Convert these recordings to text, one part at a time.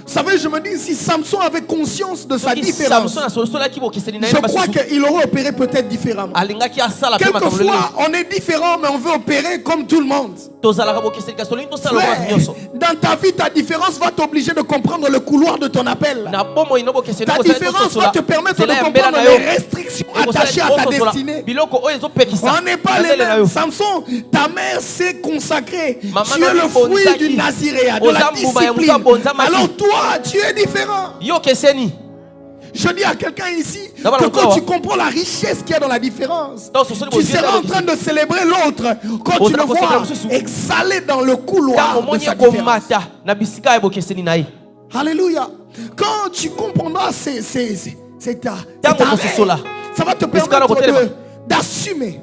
Vous savez, je me dis, si Samson avait conscience de sa différence, je crois qu'il aurait opéré peut-être différemment. Quelquefois, on est différent, mais on veut opérer comme tout le monde. Frère, dans ta vie, ta différence va t'obliger de comprendre le couloir de ton appel. Ta différence va te permettre de comprendre les restrictions attachées à ta destinée. On n'est pas les mêmes. Samson, ta mère s'est consacrée. Tu es le fruit du Naziréa, de la discipline. Alors toi, tu es différent. Je dis à quelqu'un ici que quand tu comprends la richesse qu'il y a dans la différence, tu seras en train de célébrer l'autre quand tu le vois exhaler dans le couloir de sa différence. Alléluia. Quand tu comprendras cet arrêt, ça va te permettre d'assumer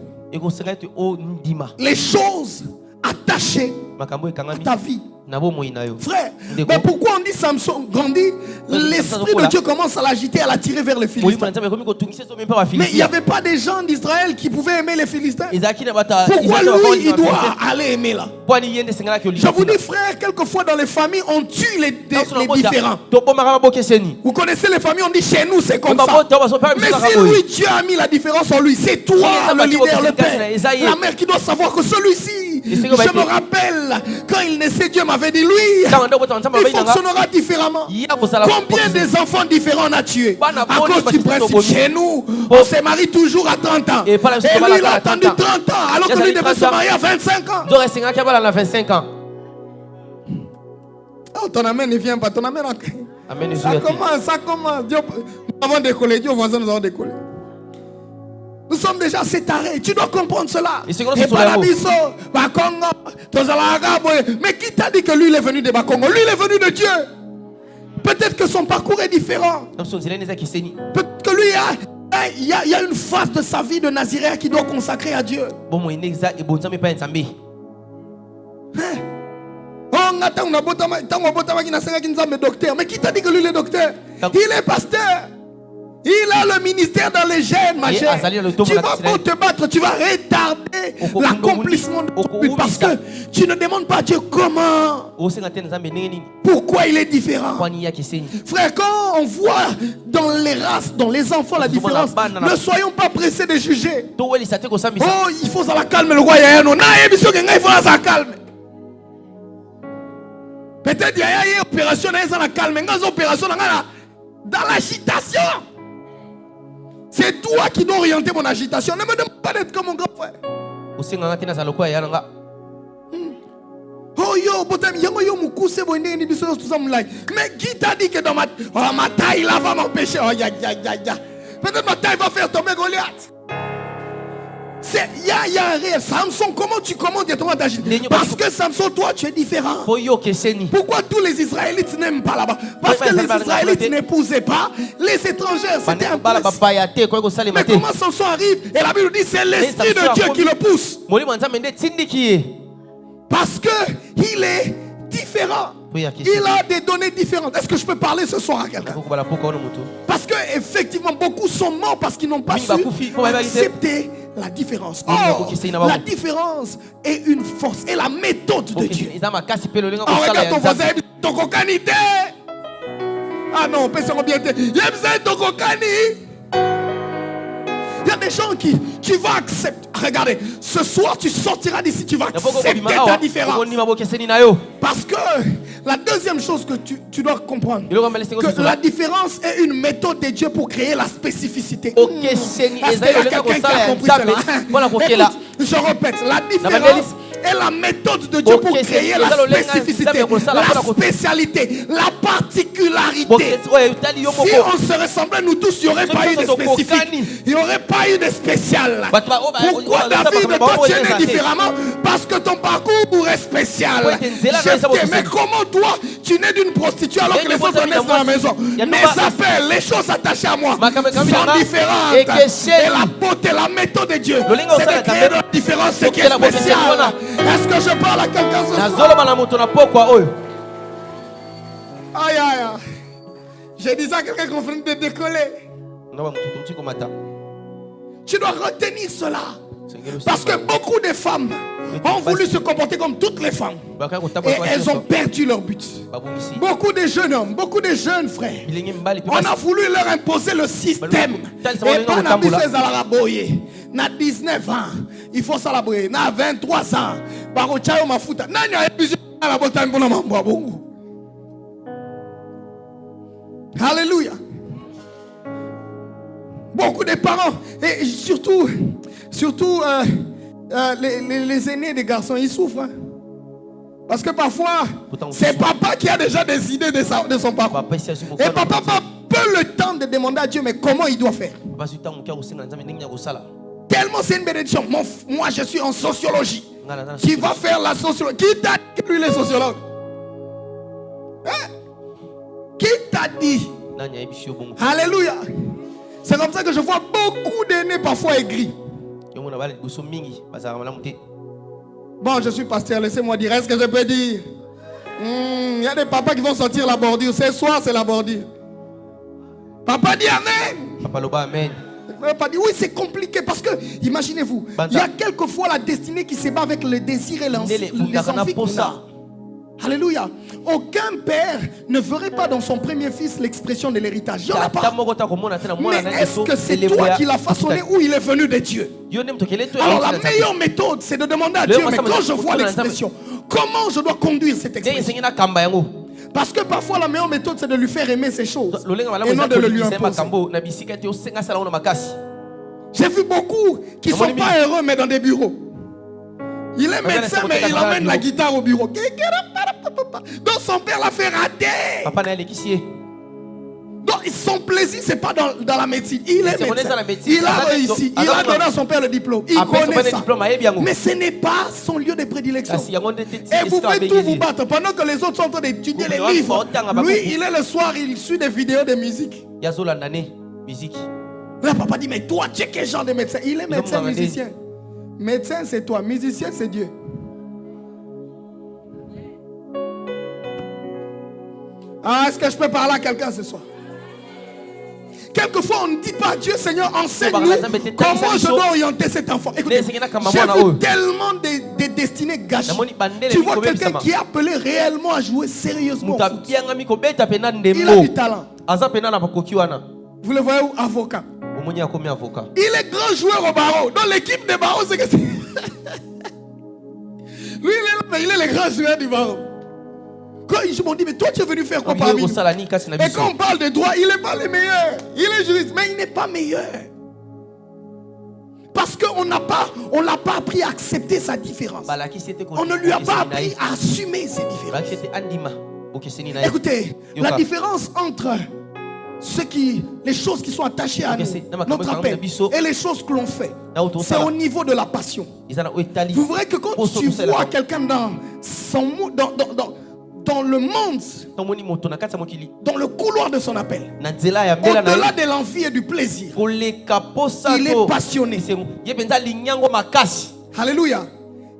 les choses attachées à ta vie. Frère, mais pourquoi on dit Samson grandit? L'esprit de Dieu commence à l'agiter, à l'attirer vers les Philistins. Mais il n'y avait pas des gens d'Israël qui pouvaient aimer les Philistins. Pourquoi lui, il doit aller aimer là? Je vous dis, frère, quelquefois dans les familles, on tue les différents. Vous connaissez les familles, on dit chez nous c'est comme ça. Mais si lui, Dieu a mis la différence en lui, c'est toi le leader, le père, la mère qui doit savoir que celui-ci, je me rappelle quand il naissait, Dieu m'avait dit lui, il fonctionnera différemment. Combien des enfants différents on a tués à cause du principe? Chez nous, on se marie toujours à 30 ans. Et lui, il a attendu 30 ans alors que lui devait se marier à 25 ans. Oh, ton amen ne vient pas. Ton amen, ça commence. Dieu, nous avons décollé. Dieu voisin, nous avons décollé. Nous sommes déjà assez tarés. Tu dois comprendre cela. Mais qui t'a dit que lui il est venu de Bakongo? Lui il est venu de Dieu. Peut-être que son parcours est différent. Peut-être que lui il y a une phase de sa vie de Naziréa qui doit consacrer à Dieu. Mais qui t'a dit que lui il est docteur? Il est pasteur. Il a le ministère dans les gènes, ma chère. Tu vas pas te battre, tu vas retarder l'accomplissement de ton but parce que tu ne demandes pas à Dieu comment. Pourquoi il est différent. Frère, quand on voit dans les races, dans les enfants la différence, ne soyons pas pressés de juger. Oh, il faut ça la calme le roi. Il faut ça calme. Peut-être qu'il y a une opération dans la calme, une opération dans l'agitation. C'est toi qui dois orienter mon agitation. Ne me demande pas d'être comme mon grand frère. Oh yo, mais qui t'a dit que dans ma taille là va m'empêcher? Oh, peut-être ma taille va faire tomber Goliath. Il y a un réel. Samson, comment tu commandes d'agiter? Parce que Samson, toi, tu es différent. Pourquoi tous les Israélites n'aiment pas là-bas? Parce que les Israélites n'épousaient pas les étrangers. C'était un principe. Mais comment Samson arrive? Et la Bible dit c'est l'esprit de Dieu qui le pousse. Parce qu'il est différent. Il a des données différentes. Est-ce que je peux parler ce soir à quelqu'un? Parce que effectivement beaucoup sont morts parce qu'ils n'ont pas su accepter la différence. Or, la différence est une force et la méthode de Dieu. Oh, regarde ton voisin, ton cocanité. Ah non, pensez-moi bien. Il y a ton cocanité. Il y a des gens qui vont accepter. Regardez, ce soir tu sortiras d'ici, tu vas accepter ta différence. Parce que la deuxième chose que tu dois comprendre, que la différence est une méthode de Dieu pour créer la spécificité. Est-ce qu'il y a quelqu'un qui a compris cela? Écoute, je répète, la différence est la méthode de Dieu pour créer la spécificité, la spécialité, la particularité. Si on se ressemblait nous tous, il n'y aurait pas eu de spécifique, il n'y aurait pas eu de spécial. Pourquoi David, toi tu es né différemment? Parce que ton parcours est spécial. Mais comment toi tu nais d'une prostituée alors que les autres naissent dans la maison? Mes appels, les choses attachées à moi sont différentes. Et la beauté, la méthode de Dieu, c'est de créer de la différence, ce qui est spécial. Est-ce que je parle à quelqu'un ce soir? Aïe aïe. J'ai dit ça à quelqu'un qu'on venait de décoller. Tu dois retenir cela. Parce que beaucoup de femmes ont voulu se comporter comme toutes les femmes. Et elles ont perdu leur but. Beaucoup de jeunes hommes, beaucoup de jeunes frères, on a voulu leur imposer le système. Et pas na 19 ans, il faut s'alabrer. Na 23 ans, barochayo mafuta. Nanya ebizu la bota mbona mambo abongo. Alléluia. Beaucoup de parents, et surtout les aînés des garçons, ils souffrent. Hein? Parce que parfois, c'est papa qui a déjà décidé de son parcours. Et papa n'a pas le temps de demander à Dieu, mais comment il doit faire. Tellement c'est une bénédiction. Moi, je suis en sociologie. Qui va faire la sociologie? Qui t'a dit que lui, il est sociologue? Hein? Qui t'a dit? Alléluia. C'est comme ça que je vois beaucoup d'aînés parfois aigris. Bon, je suis pasteur, laissez-moi dire. Est-ce que je peux dire? Il y a des papas qui vont sortir la bordure. Ce soir, c'est la bordure. Papa dit Amen. Papa Loba Amen. Papa dit oui, c'est compliqué parce que, imaginez-vous, il y a quelquefois la destinée qui se bat avec le désir et les envies qu'on a. Alléluia. Aucun père ne verrait pas dans son premier fils l'expression de l'héritage. Il n'y en a pas. Mais est-ce que c'est toi qui l'as façonné ou il est venu de Dieu? Alors la meilleure méthode, c'est de demander à Dieu, mais quand je vois l'expression, comment je dois conduire cette expression? Parce que parfois la meilleure méthode, c'est de lui faire aimer ces choses et non de le lui imposer. J'ai vu beaucoup qui ne sont pas heureux, mais dans des bureaux. Il est médecin, mais il amène la guitare au bureau. Donc son père l'a fait rater. Donc son plaisir, ce n'est pas dans la médecine. Il est médecin. Il a réussi. Il a donné à son père le diplôme. Il connaît ça. Mais ce n'est pas son lieu de prédilection. Et vous pouvez tout vous battre. Pendant que les autres sont en train d'étudier les livres, lui, il est le soir, il suit des vidéos de musique. Là, papa dit, mais toi, tu es quel genre de médecin? Il est médecin, musicien. Médecin, c'est toi. Musicien, c'est Dieu. Ah, est-ce que je peux parler à quelqu'un ce soir? Quelquefois, on ne dit pas à Dieu, Seigneur, enseigne-nous comment je dois orienter cet enfant. Écoutez, j'ai vu tellement de destinées gâchées. Tu vois quelqu'un qui est appelé réellement à jouer sérieusement. Il a du talent. Vous le voyez où? Avocat. Il est grand joueur au barreau. Dans l'équipe des barreaux, c'est que c'est... Lui, il est le grand joueur du barreau. Quand ils m'ont dit, mais toi, tu es venu faire quoi parmi nous? Et quand on parle de droit, il n'est pas le meilleur. Il est juriste, mais il n'est pas meilleur. Parce qu'on n'a pas appris à accepter sa différence. On ne lui a pas appris à assumer ses différences. Écoutez, la différence entre les choses qui sont attachées à nous, notre appel, et les choses que l'on fait, c'est au niveau de la passion. Vous verrez que quand tu vois quelqu'un dans le monde, dans le couloir de son appel, au-delà de l'envie et du plaisir, il est passionné. Alléluia.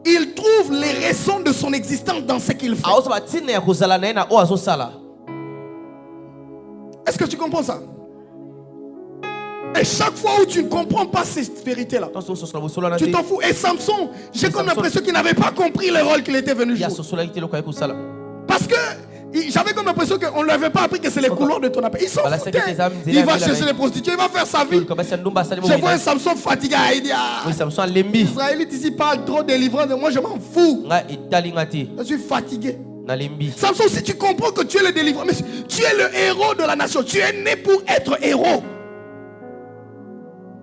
Il trouve les raisons de son existence dans ce qu'il fait. Est-ce que tu comprends ça? Et chaque fois où tu ne comprends pas cette vérité-là, tu t'en fous. Et Samson, j'ai comme l'impression qu'il n'avait pas compris le rôle qu'il était venu jouer. Parce que j'avais comme l'impression qu'on ne lui avait pas appris que c'est les couloirs de ton appel. Il s'en foutait. Il va chercher les prostituées, il va faire sa vie. Je vois un Samson fatigué. Il dit, les Israélites ici parlent trop de délivrance. Moi, je m'en fous. Je suis fatigué. Samson, si tu comprends que tu es le délivrant, mais tu es le héros de la nation. Tu es né pour être héros.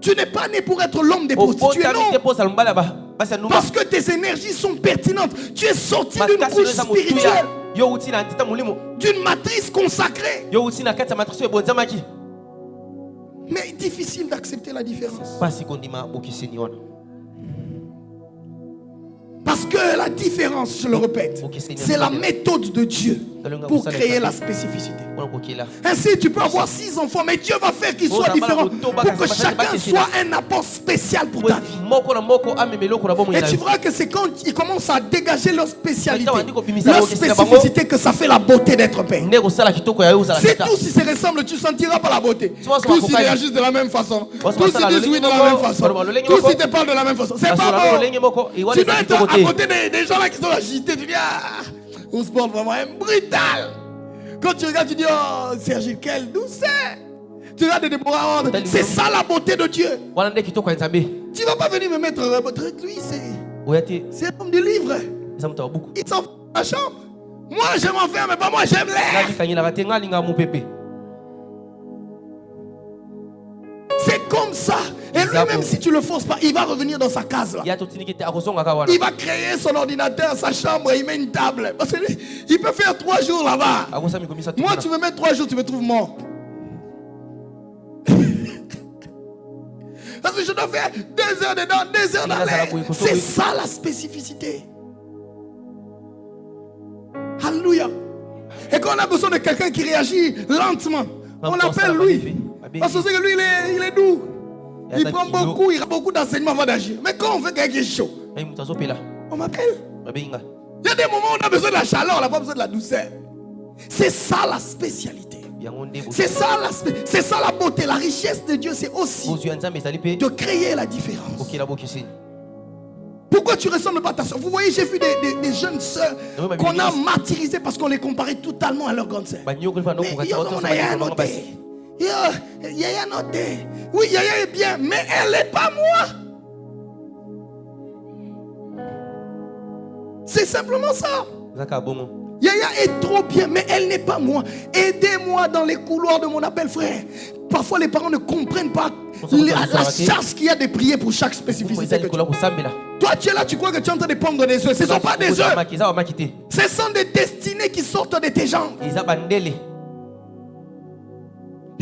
Tu n'es pas né pour être l'homme des prostituées. Non. Parce que tes énergies sont pertinentes. Tu es sorti d'une couche spirituelle, d'une matrice consacrée. Mais difficile d'accepter la différence. Parce que la différence, je le répète, c'est la méthode de Dieu. pour créer la spécificité. Ainsi, tu peux avoir 6 enfants, mais Dieu va faire qu'ils soient différents pour que chacun soit un apport spécial pour ta vie. Et tu verras que c'est quand ils commencent à dégager leur spécialité, leur spécificité, que ça fait la beauté d'être père. Si tous ils se ressemblent, tu ne sentiras pas la beauté. Tous ils réagissent de la même façon. Tous ils disent oui de la même façon. Tous ils te parlent de la même façon. C'est pas bon. Tu dois être à côté des gens là qui sont agités. Tu dis on se porte vraiment brutal. Quand tu regardes, tu dis oh Serge, quelle douceur. Tu regardes Déborah, c'est ça la beauté de Dieu. Tu ne vas pas venir me mettre lui, c'est l'homme du livre. Il s'en fout de la chambre. Moi je m'enferme, mais pas moi j'aime l'air. C'est comme ça. Et lui-même, si tu le forces pas, il va revenir dans sa case là. Il va créer son ordinateur, sa chambre, il met une table. Parce qu'il peut faire 3 jours là-bas. Moi, tu me mets 3 jours, tu me trouves mort. Parce que je dois faire 2 heures dedans, 2 heures dans l'air. C'est ça la spécificité. Alléluia. Et quand on a besoin de quelqu'un qui réagit lentement, on l'appelle lui. Parce que lui, il est doux. Il prend beaucoup, il a beaucoup d'enseignements avant d'agir. Mais quand on veut quelqu'un qui est chaud, on m'appelle. Il y a des moments où on a besoin de la chaleur, on n'a pas besoin de la douceur. C'est ça la spécialité. C'est ça la beauté. La richesse de Dieu, c'est aussi de créer la différence. Pourquoi tu ne ressembles pas à ta soeur? Vous voyez, j'ai vu des jeunes sœurs qu'on a martyrisées parce qu'on les comparait totalement à leur grande sœur. Yaya noté. Oui, Yaya est bien, mais elle n'est pas moi. C'est simplement ça. Yaya est trop bien, mais elle n'est pas moi. Aidez-moi dans les couloirs de mon appel, frère. Parfois, les parents ne comprennent pas la charge qu'il y a de prier pour chaque spécificité. Toi, tu es là, tu crois que tu es en train de pondre des œufs. Ce ne sont pas des œufs. Ce sont des destinées qui sortent de tes jambes.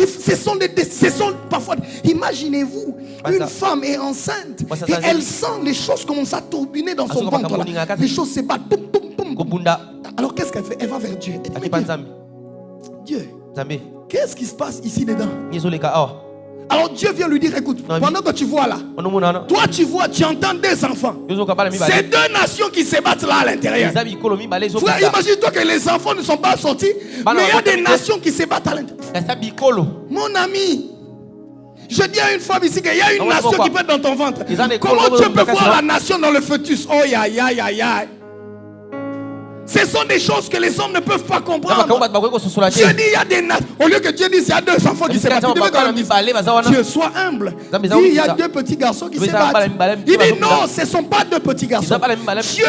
Ce sont parfois, imaginez-vous, une femme est enceinte et elle sent les choses commencent à tourbillonner dans son ventre. Les choses se battent. Alors qu'est-ce qu'elle fait? Elle va vers Dieu. Dieu, qu'est-ce qui se passe ici dedans? Alors Dieu vient lui dire, écoute, pendant que tu vois là, toi tu vois, tu entends 2 enfants. C'est 2 nations qui se battent là à l'intérieur. Frère, imagine-toi que les enfants ne sont pas sortis, mais il y a des nations qui se battent à l'intérieur. Mon ami, je dis à une femme ici qu'il y a une nation qui peut être dans ton ventre. Comment tu peux voir la nation dans le fœtus? Oh ya ya ya ya. Ce sont des choses que les hommes ne peuvent pas comprendre. Je dis, il y a des nations. Au lieu que Dieu dise, il y a 2 enfants qui se battent. Il devait quand même dire, Dieu, sois humble. Il y a 2 petits garçons qui se battent. Il dit, non, ce ne sont pas 2 petits garçons. Dieu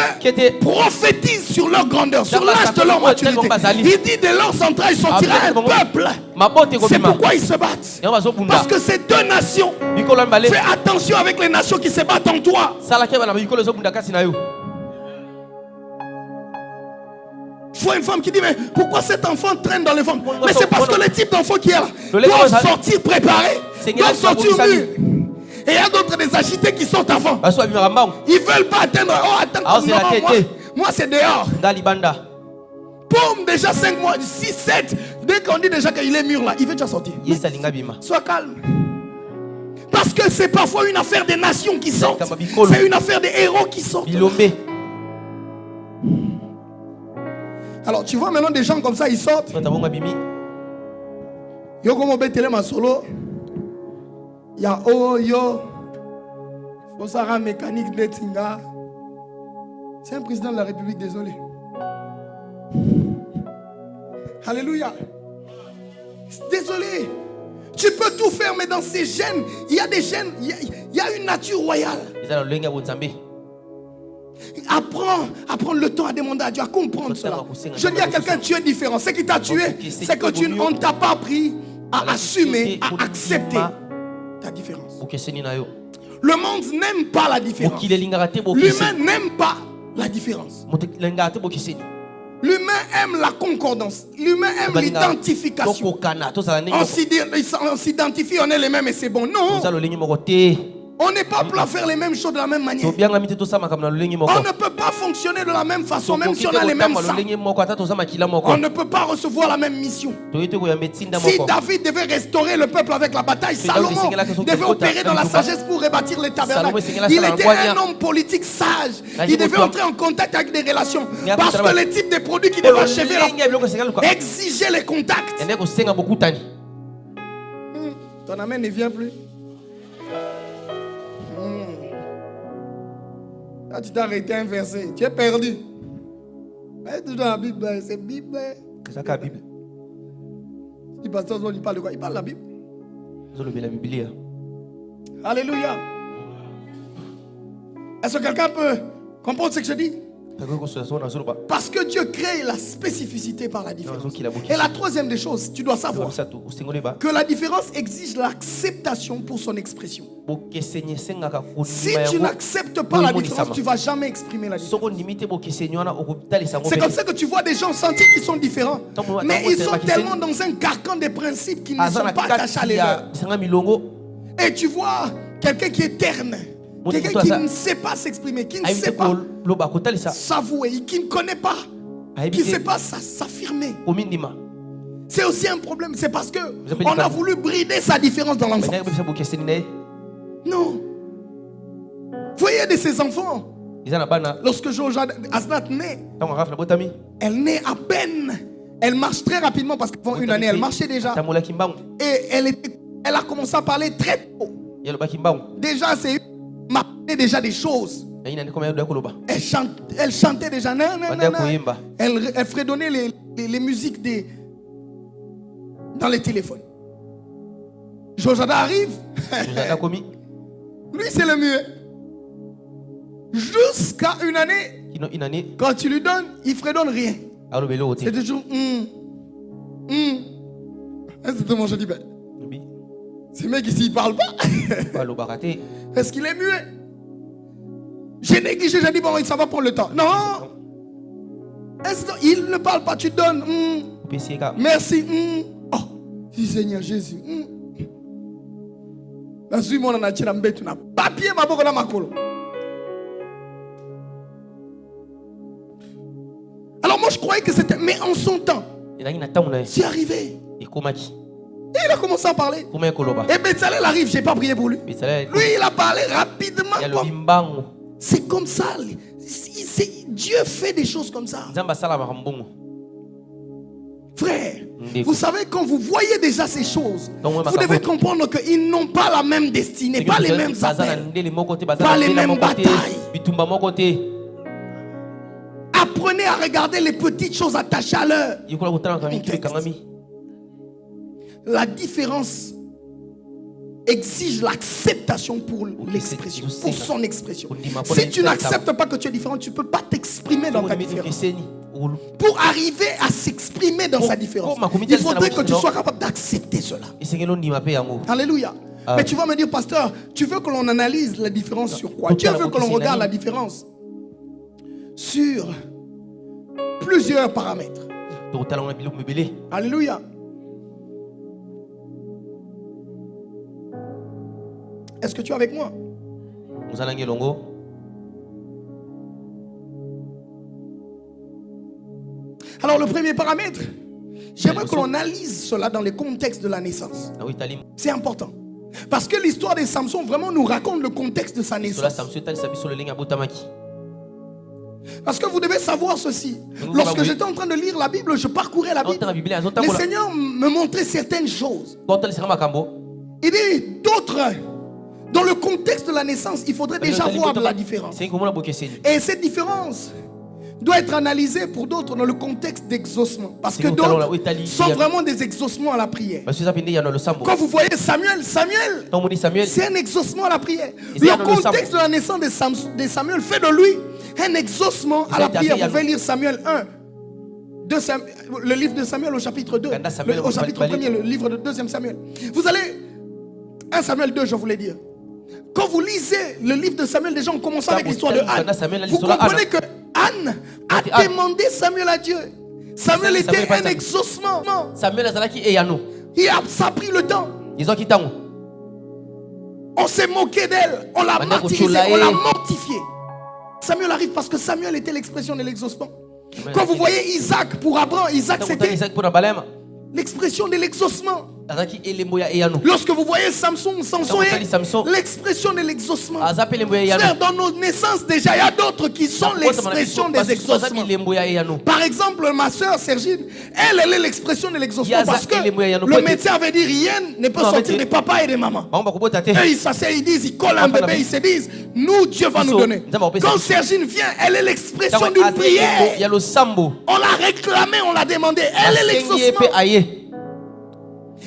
prophétise sur leur grandeur, sur l'âge de leur maturité. Il dit, de leurs entrailles sortira un peuple. C'est pourquoi ils se battent. Parce que ces 2 nations, fais attention avec les nations qui se battent en toi. Il faut une femme qui dit, mais pourquoi cet enfant traîne dans le ventre? Mais c'est parce que le type d'enfant qui est là doit sortir préparé, doit sortir mûr. Et il y a d'autres des agités qui sortent avant. Ils ne veulent pas atteindre. Oh, attends, moi c'est dehors. Poum, déjà 5 mois, 6, 7. Dès qu'on dit déjà qu'il est mûr là, il veut déjà sortir. Sois calme. Parce que c'est parfois une affaire des nations qui sortent. C'est une affaire des héros qui sortent. Alors tu vois maintenant des gens comme ça, ils sortent. Yo comme betele ma solo. Ya oh yo. Fosara mécanique de Tinga. C'est un président de la République, désolé. Alléluia. Désolé. Tu peux tout faire, mais dans ces gènes, il y a des gènes, il y a une nature royale. Apprends le temps à demander à Dieu, à comprendre cela. Je dis à quelqu'un, tu es différent. Ce qui t'a tué, c'est que on ne t'a pas appris à assumer, à accepter ta différence. Le monde n'aime pas la différence. L'humain n'aime pas la différence. L'humain aime la concordance. L'humain aime l'identification. On s'identifie, on est les mêmes et c'est bon. Non. On n'est pas prêt à faire les mêmes choses de la même manière. On ne peut pas fonctionner de la même façon, même si on a les mêmes sangs. On ne peut pas recevoir la même mission. Si David devait restaurer le peuple avec la bataille, Salomon devait opérer dans la sagesse pour rebâtir les tabernacles. Il était un homme politique sage. Il devait entrer en contact avec des relations. Parce que le type de produits qui devait achever exigeait les contacts. Ton amen ne vient plus. Là, tu t'es arrêté un verset. Tu es perdu. Mais toujours la Bible, c'est Bible. C'est ça la Bible. Si pasteur il parle de quoi? Il parle de la Bible. Alléluia. Est-ce que quelqu'un peut comprendre ce que je dis? Parce que Dieu crée la spécificité par la différence. Et la troisième des choses, tu dois savoir que la différence exige l'acceptation pour son expression. Si tu n'acceptes pas la différence, tu ne vas jamais exprimer la différence. C'est comme ça que tu vois des gens sentir qu'ils sont différents. Mais ils sont tellement dans un carcan de principes qu'ils ne sont pas attachés à les leurs. Et tu vois quelqu'un qui est terne. Quelqu'un qui ne sait pas s'exprimer, qui ne sait pas s'avouer, qui ne connaît pas, qui ne sait pas s'affirmer. C'est aussi un problème. C'est parce qu'on a voulu brider sa différence dans l'enfant. Non. Voyez de ces enfants. Lorsque Asnat naît, elle naît à peine. Elle marche très rapidement parce qu'avant une année, elle marchait déjà. Et elle a commencé à parler très tôt. Déjà, c'est marquait déjà des choses. Elle chantait déjà. Elle fredonnait les musiques dans les téléphones. Jojada arrive. Lui, c'est le mieux. Jusqu'à une année, quand tu lui donnes, il ne fredonne rien. C'est toujours c'est tout mon joli ben. Ce mec ici, il ne parle pas. Est-ce qu'il est muet? J'ai négligé, j'ai dit, bon, ça va prendre le temps. Non. Il ne parle pas, tu donnes. Merci. Oh, si Seigneur Jésus. Papier, alors moi je croyais que c'était... Mais en son temps, c'est arrivé. Et il a commencé à parler. Et Bezalel arrive, je n'ai pas prié pour lui. Lui, il a parlé rapidement. C'est comme ça. Dieu fait des choses comme ça. Frère, vous savez, quand vous voyez déjà ces choses, vous devez comprendre qu'ils n'ont pas la même destinée, pas les mêmes appels, pas les mêmes batailles. Apprenez à regarder les petites choses attachées à l'heure. La différence exige l'acceptation pour l'expression, pour son expression. Si tu n'acceptes pas que tu es différent, tu ne peux pas t'exprimer dans ta différence. Pour arriver à s'exprimer dans sa différence, il faudrait que tu sois capable d'accepter cela. Alléluia. Mais tu vas me dire, pasteur, tu veux que l'on analyse la différence sur quoi? Dieu veut que l'on regarde la différence sur plusieurs paramètres. Alléluia. Est-ce que tu es avec moi? Alors le premier paramètre, j'aimerais que l'on analyse cela dans le contexte de la naissance. C'est important. Parce que l'histoire de Samson vraiment nous raconte le contexte de sa naissance. Parce que vous devez savoir ceci. Lorsque j'étais en train de lire la Bible, je parcourais la Bible. Le Seigneur me montrait certaines choses. Il dit d'autres. Dans le contexte de la naissance, il faudrait déjà voir de la différence. Et cette différence doit être analysée pour d'autres dans le contexte d'exaucement. Parce que d'autres sont vraiment des exaucements à la prière. Quand vous voyez Samuel, c'est un exaucement à la prière. Le contexte de la naissance de Samuel fait de lui un exaucement à la prière. Vous pouvez lire Samuel 1. Le livre de Samuel au chapitre 2. Au chapitre 1er, le livre de 2e Samuel. Vous allez 1 Samuel 2, je voulais dire. Quand vous lisez le livre de Samuel, déjà on commence avec l'histoire de Anne. Vous comprenez que Anne a demandé Samuel à Dieu. Samuel était un exaucement. Ça a pris le temps. On s'est moqué d'elle. On l'a martyrisée. On l'a mortifiée. Samuel arrive parce que Samuel était l'expression de l'exaucement. Quand vous voyez Isaac pour Abraham, Isaac c'était l'expression de l'exaucement. Lorsque vous voyez Samson, Samson est l'expression de l'exaucement. Frère, dans nos naissances déjà, il y a d'autres qui sont l'expression des exaucements. Par exemple, ma soeur Sergine, elle est l'expression de l'exaucement parce que le médecin avait dit rien ne peut sortir de papa et de maman. Et ils s'asseyent, ils disent, ils collent un bébé, ils se disent, nous, Dieu va nous donner. Quand Sergine vient, elle est l'expression d'une prière. On l'a réclamé, on l'a demandé. Elle est l'exaucement.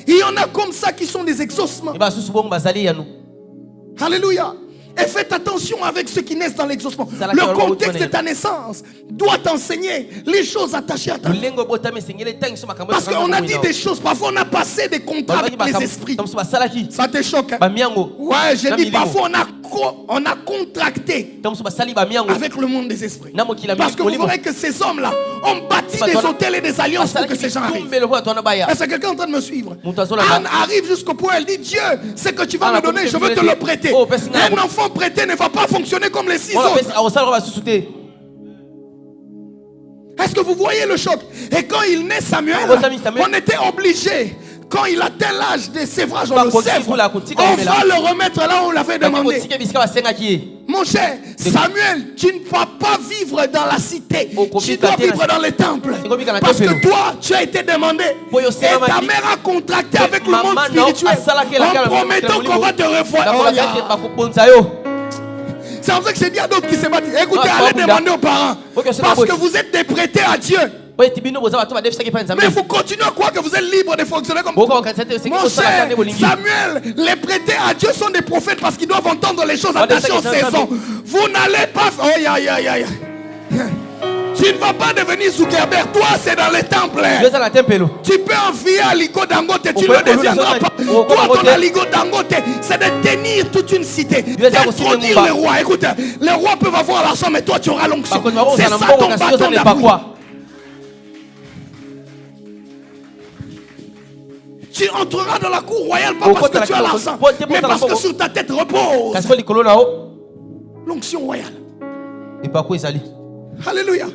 Il y en a comme ça qui sont des exaucements. Alléluia. Et faites attention avec ceux qui naissent dans l'exaucement. Le contexte de ta naissance doit t'enseigner les choses attachées à ta vie. Parce qu'on a dit des choses. Parfois on a passé des contrats avec les esprits. Ça te choque, hein? Ouais, j'ai dit parfois on a contracté avec le monde des esprits. Parce que vous verrez que ces hommes-là ont bâti des hôtels et des alliances pour que ces gens arrivent. Est-ce que quelqu'un est en train de me suivre? Anne arrive jusqu'au point, elle dit, Dieu, ce que tu vas me donner, je veux te le prêter. Un enfant prêté ne va pas fonctionner comme les 6 autres. Est-ce que vous voyez le choc? Et quand il naît Samuel, on était obligé. Quand il atteint l'âge de sévrage, on le sèvre. On va le remettre là où on l'avait demandé. Mon cher, Samuel, tu ne vas pas vivre dans la cité. Tu dois vivre dans les temples. Parce que toi, tu as été demandé. Et ta mère a contracté avec le monde spirituel en promettant qu'on va te revoir. C'est en ça que j'ai dit à d'autres qui se battent. Écoutez, allez demander aux parents. Parce que vous êtes des prêtés à Dieu. Mais vous continuez à croire que vous êtes libre de fonctionner comme vous. Mon cher, Samuel, les prêtés à Dieu sont des prophètes parce qu'ils doivent entendre les choses attachées aux saisons. Vous n'allez pas... Oh, tu ne vas pas devenir Zuckerberg. Toi, c'est dans les temples. Tu peux envier Aliko Dangote. Tu ne le deviendras pas. Toi, ton Aliko Dangote, c'est de tenir toute une cité. D'introduire les rois. Écoute, les rois peuvent avoir l'argent, mais toi, tu auras l'onction. C'est ça ton bâton d'appui. Tu entreras dans la cour royale pas parce que tu as l'argent, mais parce que sur ta tête repose l'onction royale. Alléluia.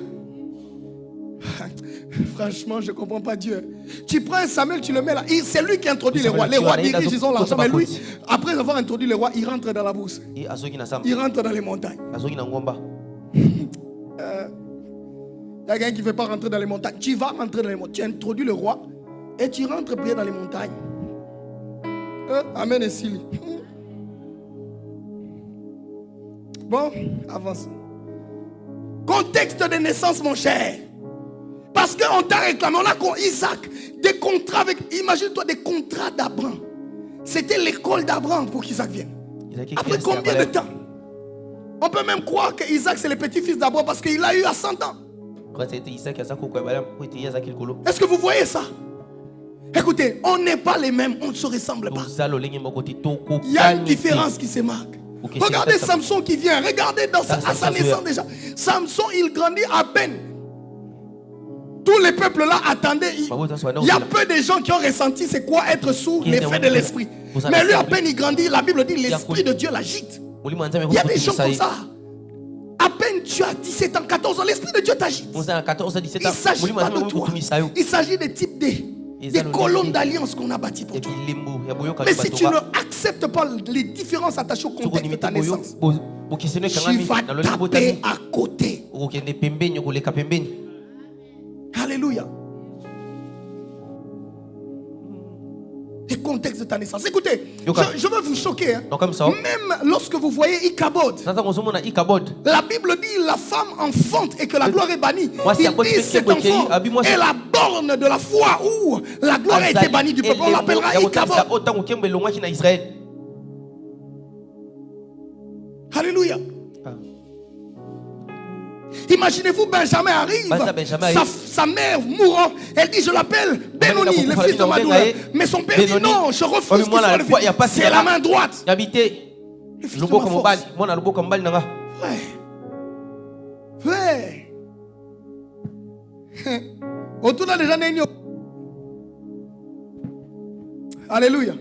Franchement, je ne comprends pas Dieu. Tu prends un Samuel, tu le mets là. C'est lui qui introduit les rois. Les rois dirigent, ils ont l'argent. Mais lui, après avoir introduit les rois, il rentre dans la bourse. Il rentre dans les montagnes. Il y a quelqu'un qui ne veut pas rentrer dans les montagnes. Tu vas rentrer dans les montagnes. Tu introduis le roi. Et tu rentres bien dans les montagnes. Amen et Sili. Bon, avance. Contexte de naissance, mon cher. Parce qu'on t'a réclamé, on a Isaac, des contrats avec, imagine-toi des contrats d'Abraham. C'était l'école d'Abraham pour qu'Isaac vienne. Après combien de temps? On peut même croire que Isaac c'est le petit-fils d'Abraham parce qu'il a eu à 100 ans. Est-ce que vous voyez ça? Écoutez, on n'est pas les mêmes, on ne se ressemble pas. Il y a une différence qui se marque. Regardez Samson qui vient, regardez à sa naissance déjà. Samson, il grandit à peine. Tous les peuples là attendaient. Il y a peu de gens qui ont ressenti c'est quoi être sous l'effet de l'esprit. Mais lui à peine il grandit, la Bible dit l'esprit de Dieu l'agite. Il y a des gens comme ça. À peine tu as 17 ans, 14 ans, l'esprit de Dieu t'agite. Il ne s'agit pas de toi. Il s'agit des types des colonnes d'alliance qu'on a bâties pour toi. Mais si tu ne acceptes pas les différences attachées au contexte de ta naissance, tu vas taper à côté. Alléluia. Les contextes de ta naissance. Écoutez, je veux vous choquer. Hein. Même lorsque vous voyez Ichabod, la Bible dit la femme enfante et que la gloire est bannie. Il dit cet enfant est la borne de la foi où la gloire a été bannie du peuple. On l'appellera Ichabod. Alléluia. Imaginez-vous, Benjamin arrive, sa mère mourant, elle dit je l'appelle Benoni, le fils de ma douleur. Mais son père dit non, je refuse qu'il soit le fils. C'est la main droite. Le fils de ma force. Ouais. Autour de les gens. Alléluia.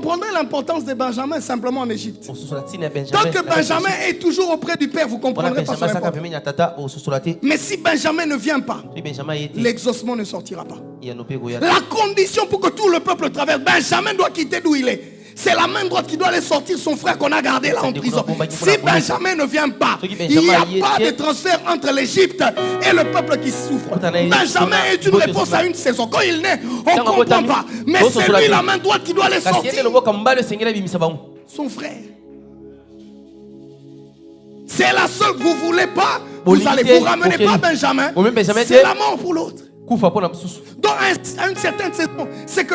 comprendrez l'importance de Benjamin simplement en Égypte. Tant que Benjamin est toujours auprès du Père, vous comprendrez pas son importance. Mais si Benjamin ne vient pas, l'exaucement ne sortira pas. La condition pour que tout le peuple traverse, Benjamin doit quitter d'où il est. C'est la main droite qui doit aller sortir son frère qu'on a gardé là en prison. Si Benjamin ne vient pas, il n'y a pas de transfert entre l'Égypte et le peuple qui souffre. Benjamin est une réponse à une saison. Quand il naît, on ne comprend pas. Mais c'est lui la main droite qui doit aller sortir son frère. C'est la seule que vous ne voulez pas. Vous allez vous ramener pas Benjamin. C'est la mort pour l'autre. Donc à une certaine saison, c'est que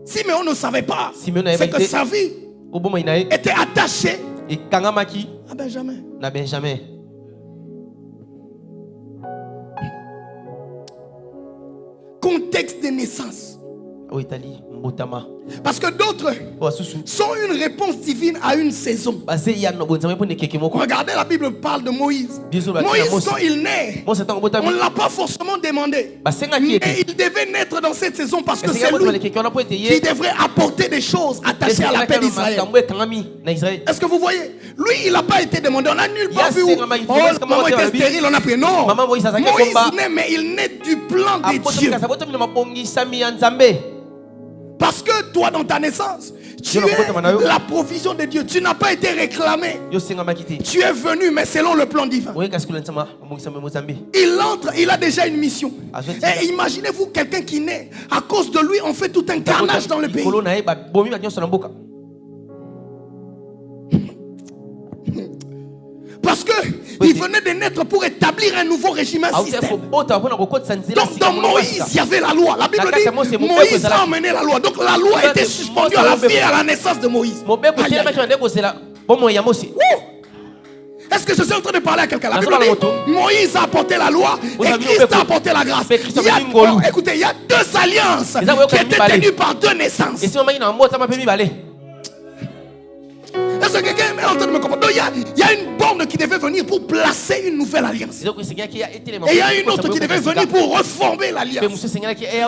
Simeon ne savait pas, c'est que sa vie était attachée à Benjamin. Contexte de naissance. Parce que d'autres sont une réponse divine à une saison. Regardez, la Bible parle de Moïse. Moïse, quand il naît, on ne l'a pas forcément demandé. Mais il devait naître dans cette saison parce que c'est lui qui devrait apporter des choses attachées à la paix d'Israël. Est-ce que vous voyez? Lui, il n'a pas été demandé. On n'a nulle part vu où maman était stérile, on a pris. Non. Moïse naît, mais il naît du plan de Dieu. Parce que toi, dans ta naissance, tu es la provision de Dieu. Tu n'as pas été réclamé. Tu es venu, mais selon le plan divin. Il entre, il a déjà une mission. Et imaginez-vous quelqu'un qui naît. À cause de lui, on fait tout un carnage dans le pays. Parce qu'il venait de naître pour établir un nouveau régime, un système. Donc dans Moïse, il y avait la loi. La Bible dit Moïse a emmené la loi. Donc la loi était suspendue à la vie et à la naissance de Moïse. Est-ce que je suis en train de parler à quelqu'un? La Bible dit Moïse a apporté la loi et Christ a apporté la grâce. Écoutez, il y a deux alliances qui étaient tenues par deux naissances. Est-ce que quelqu'un est en train de me comprendre? Donc il y a une borne qui devait venir pour placer une nouvelle alliance. Et il y a une autre qui devait venir pour reformer l'alliance.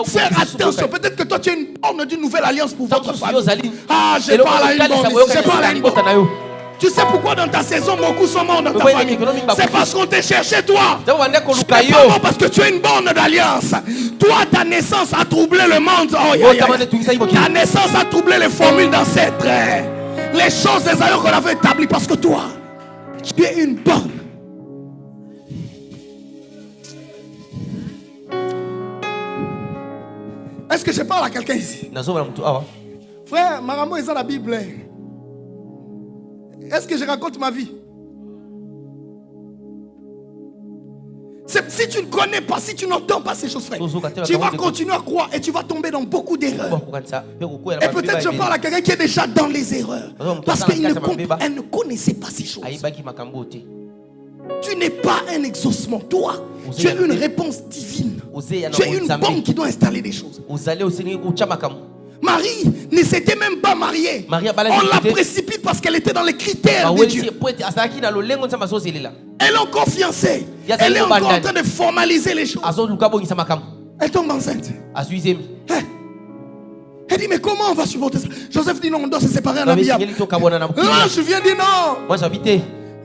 Faire attention, peut-être que toi tu as une borne d'une nouvelle alliance pour votre famille. Ah, je parle à une borne. Je parle à une borne. Tu sais pourquoi dans ta saison beaucoup sont morts dans ta famille? C'est parce qu'on t'a cherché toi. Tu n'es pas mort parce que tu as une borne d'alliance. Toi, ta naissance a troublé le monde. Ta naissance a troublé les formules d'ancêtres. Les choses des ailleurs qu'on avait établies parce que toi, tu es une borne. Est-ce que je parle à quelqu'un ici? Frère, Maramo est dans la Bible. Est-ce que je raconte ma vie? Si tu ne connais pas, si tu n'entends pas ces choses, frère, tu vas continuer à croire et tu vas tomber dans beaucoup d'erreurs. Et peut-être je parle à quelqu'un qui est déjà dans les erreurs. Parce qu'elle ne connaissait pas ces choses. Tu n'es pas un exaucement. Toi, tu es une réponse divine. Tu es une bombe qui doit installer des choses. Marie ne s'était même pas mariée. On la précipite parce qu'elle était dans les critères de Dieu. Elle est encore fiancée. Elle est encore en train de formaliser les choses. Elle tombe enceinte. Elle dit mais comment on va supporter ça? Joseph dit non, on doit se séparer en amiable. L'ange vient dire non. Moi j'habitais.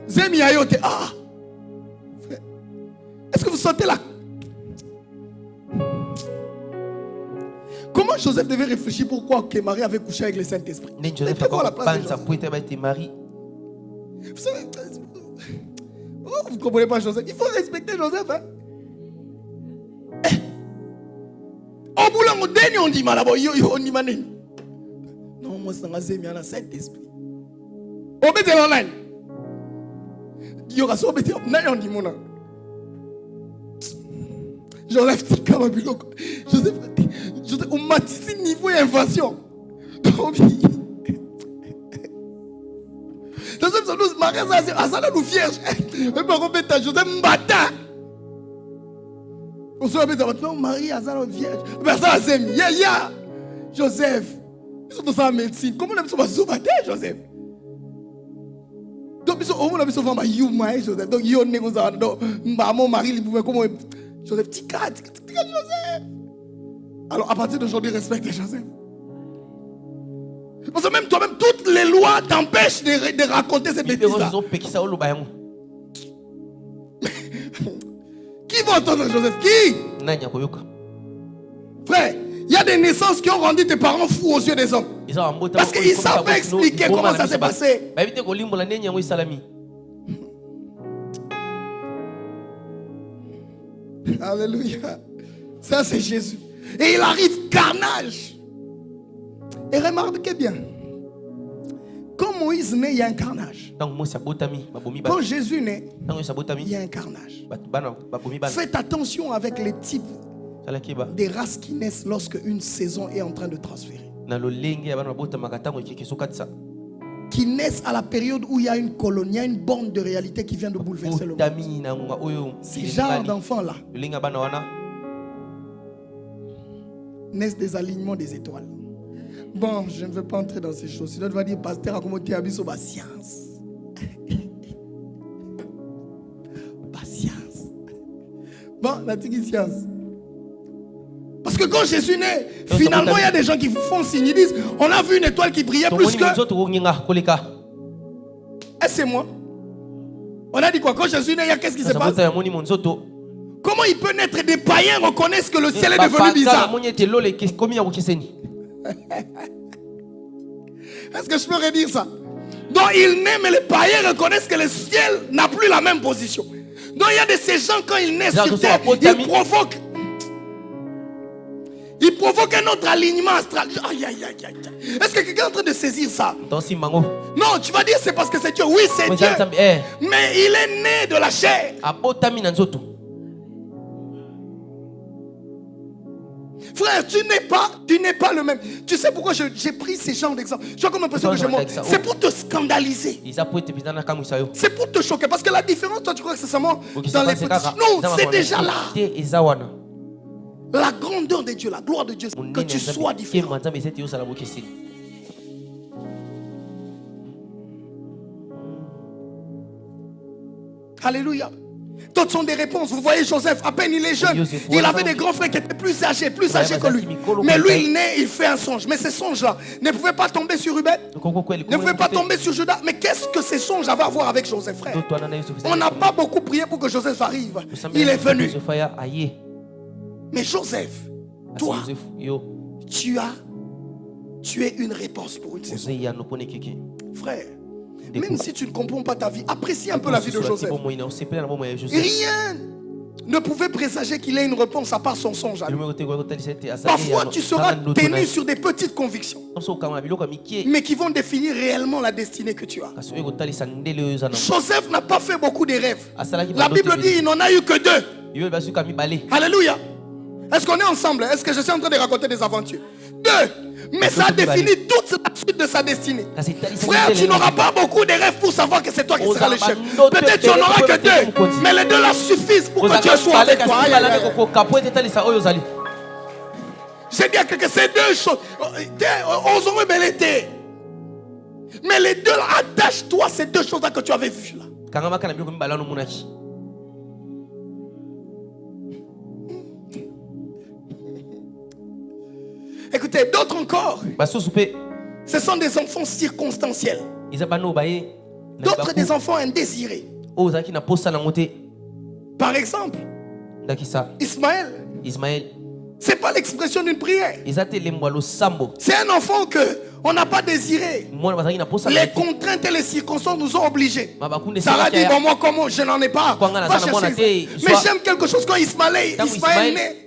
Zemi ayote. Ah. Est-ce que vous sentez la... Comment Joseph devait réfléchir pourquoi que Marie avait couché avec le Saint-Esprit? Vous savez, vous ne comprenez pas Joseph. Il faut respecter Joseph. Hein? Au boulot, on dit non, moi, c'est un Saint-Esprit. On met en ligne. Il y aura ça, on dit mon nom. Joseph dit comme Joseph, on m'a dit niveau invention. Joseph, ça nous marie, ça nous vierge. Mais par contre, Joseph m'bata. On se répète maintenant, Marie, ça nous vierge. Mais ça, c'est ya. Joseph, ils sont dans la médecine. Comment on a besoin de se battre, Joseph? Donc, on a besoin de Joseph. Donc, il y a un négociateur. Donc, mon mari, il pouvait comment. Joseph, tika, Joseph. Alors, à partir d'aujourd'hui, respectez Joseph. Parce que même toi-même, toutes les lois t'empêchent de raconter ces bêtises-là. Qui va entendre Joseph? Qui? Frère, il y a des naissances qui ont rendu tes parents fous aux yeux des hommes. Parce qu'ils ne savent pas expliquer comment ça s'est passé. Alléluia. Ça c'est Jésus. Et il arrive carnage. Et remarquez bien. Quand Moïse naît, il y a un carnage. Quand Jésus naît, il y a un carnage. Faites attention avec les types des races qui naissent lorsque une saison est en train de transférer. Qui naissent à la période où il y a une colonne, il y a une borne de réalité qui vient de bouleverser le monde. Ces genres d'enfants-là naissent des alignements des étoiles. Bon, je ne veux pas entrer dans ces choses. Sinon, tu vas dire, pasteur, comment tu as mis sur ma science? Patience. Bon, la petite science. Parce que quand Jésus naît, finalement, il y a des gens qui font signe. Ils disent, on a vu une étoile qui brillait plus que... Et c'est moi. On a dit quoi? Quand Jésus naît, il y a qu'est-ce qui se passe? Comment il peut naître? Des païens reconnaissent que le ciel est devenu bizarre. Est-ce que je peux redire ça? Donc il naît, mais les païens reconnaissent que le ciel n'a plus la même position. Donc il y a de ces gens, quand ils naissent sur terre, ils provoquent un autre alignement astral. Aïe, aïe, aïe, aïe. Est-ce que quelqu'un est en train de saisir ça? Non, tu vas dire c'est parce que c'est Dieu. Oui, c'est Dieu. Mais il est né de la chair. Frère, tu n'es pas le même. Tu sais pourquoi j'ai pris ces genres d'exemples? Tu as comme l'impression que je montre. C'est pour te scandaliser. C'est pour te choquer. Parce que la différence, toi, tu crois que c'est seulement dans les petits. Non, c'est déjà là. La grandeur de Dieu, la gloire de Dieu, que tu sois différent. Alléluia. D'autres sont des réponses. Vous voyez Joseph, à peine il est jeune, il avait des grands frères qui étaient plus âgés que lui. Mais lui, il naît, il fait un songe. Mais ces songes-là ne pouvaient pas tomber sur Ruben, ne pouvaient pas tomber sur Judas. Mais qu'est-ce que ces songes avaient à voir avec Joseph, frère? On n'a pas beaucoup prié pour que Joseph arrive. Il est venu. Mais Joseph, toi, tu es une réponse pour une saison. Frère, même si tu ne comprends pas ta vie, apprécie un peu la vie de Joseph. Rien ne pouvait présager qu'il ait une réponse à part son songe à lui. Parfois, tu seras tenu sur des petites convictions, mais qui vont définir réellement la destinée que tu as. Joseph n'a pas fait beaucoup de rêves. La Bible dit qu'il n'en a eu que 2. Alléluia. Est-ce qu'on est ensemble? Est-ce que je suis en train de raconter des aventures? 2. Mais ça définit toute la suite de sa destinée. Frère, tu n'auras pas beaucoup de rêves pour savoir que c'est toi qui seras le chef. Peut-être tu n'en auras que 2. Mais les 2 là suffisent pour que Dieu soit avec toi. J'ai dit à quelqu'un, ces 2 choses. Osons rebelleter. Mais les 2 là, attache-toi ces 2 choses là que tu avais vues là. Écoutez, d'autres encore, ce sont des enfants circonstanciels. D'autres des enfants indésirés. Par exemple, Ismaël. C'est pas l'expression d'une prière. C'est un enfant que on n'a pas désiré. Les contraintes et les circonstances nous ont obligés. Sarah dit, bon, moi comment je n'en ai pas. Mais j'aime quelque chose quand Ismaël est né.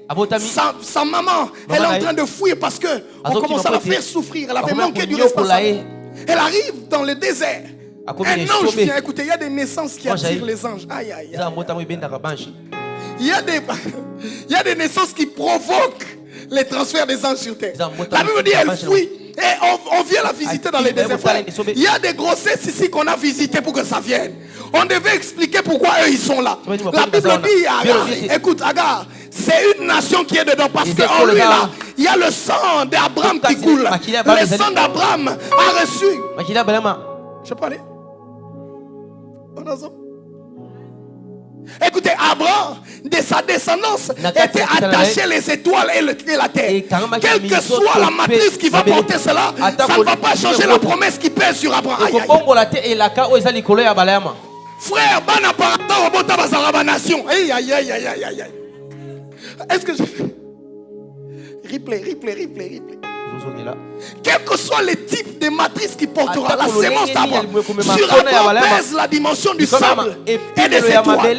Sa maman, elle est en train de fuir parce que on commence à la faire souffrir. Elle avait manqué du responsable. Elle arrive dans le désert. Un ange vient. Écoutez, il y a des naissances qui attirent les anges. Aïe, aïe, aïe. Il y a des naissances qui provoquent les transferts des anges sur terre. La Bible dit elle fuit. Et on vient la visiter dans les déserts. Il y a des grossesses ici qu'on a visitées pour que ça vienne. On devait expliquer pourquoi eux ils sont là. La Bible dit, écoute, Agar, c'est une nation qui est dedans. Parce qu'en lui là, il y a le sang d'Abraham qui coule. Le sang d'Abraham a reçu. Je peux aller? On a ça. Écoutez, Abraham, de sa descendance, était attaché les étoiles et la terre. Quelle que soit la matrice qui va porter cela, ça ne va pas changer la promesse qui pèse sur Abraham. Frère, nation. Est-ce que je fais? Replay. Quel que soit le type de matrice qui portera la sémence d'Abraham, sur Abraham pèse la dimension du sable et des étoiles.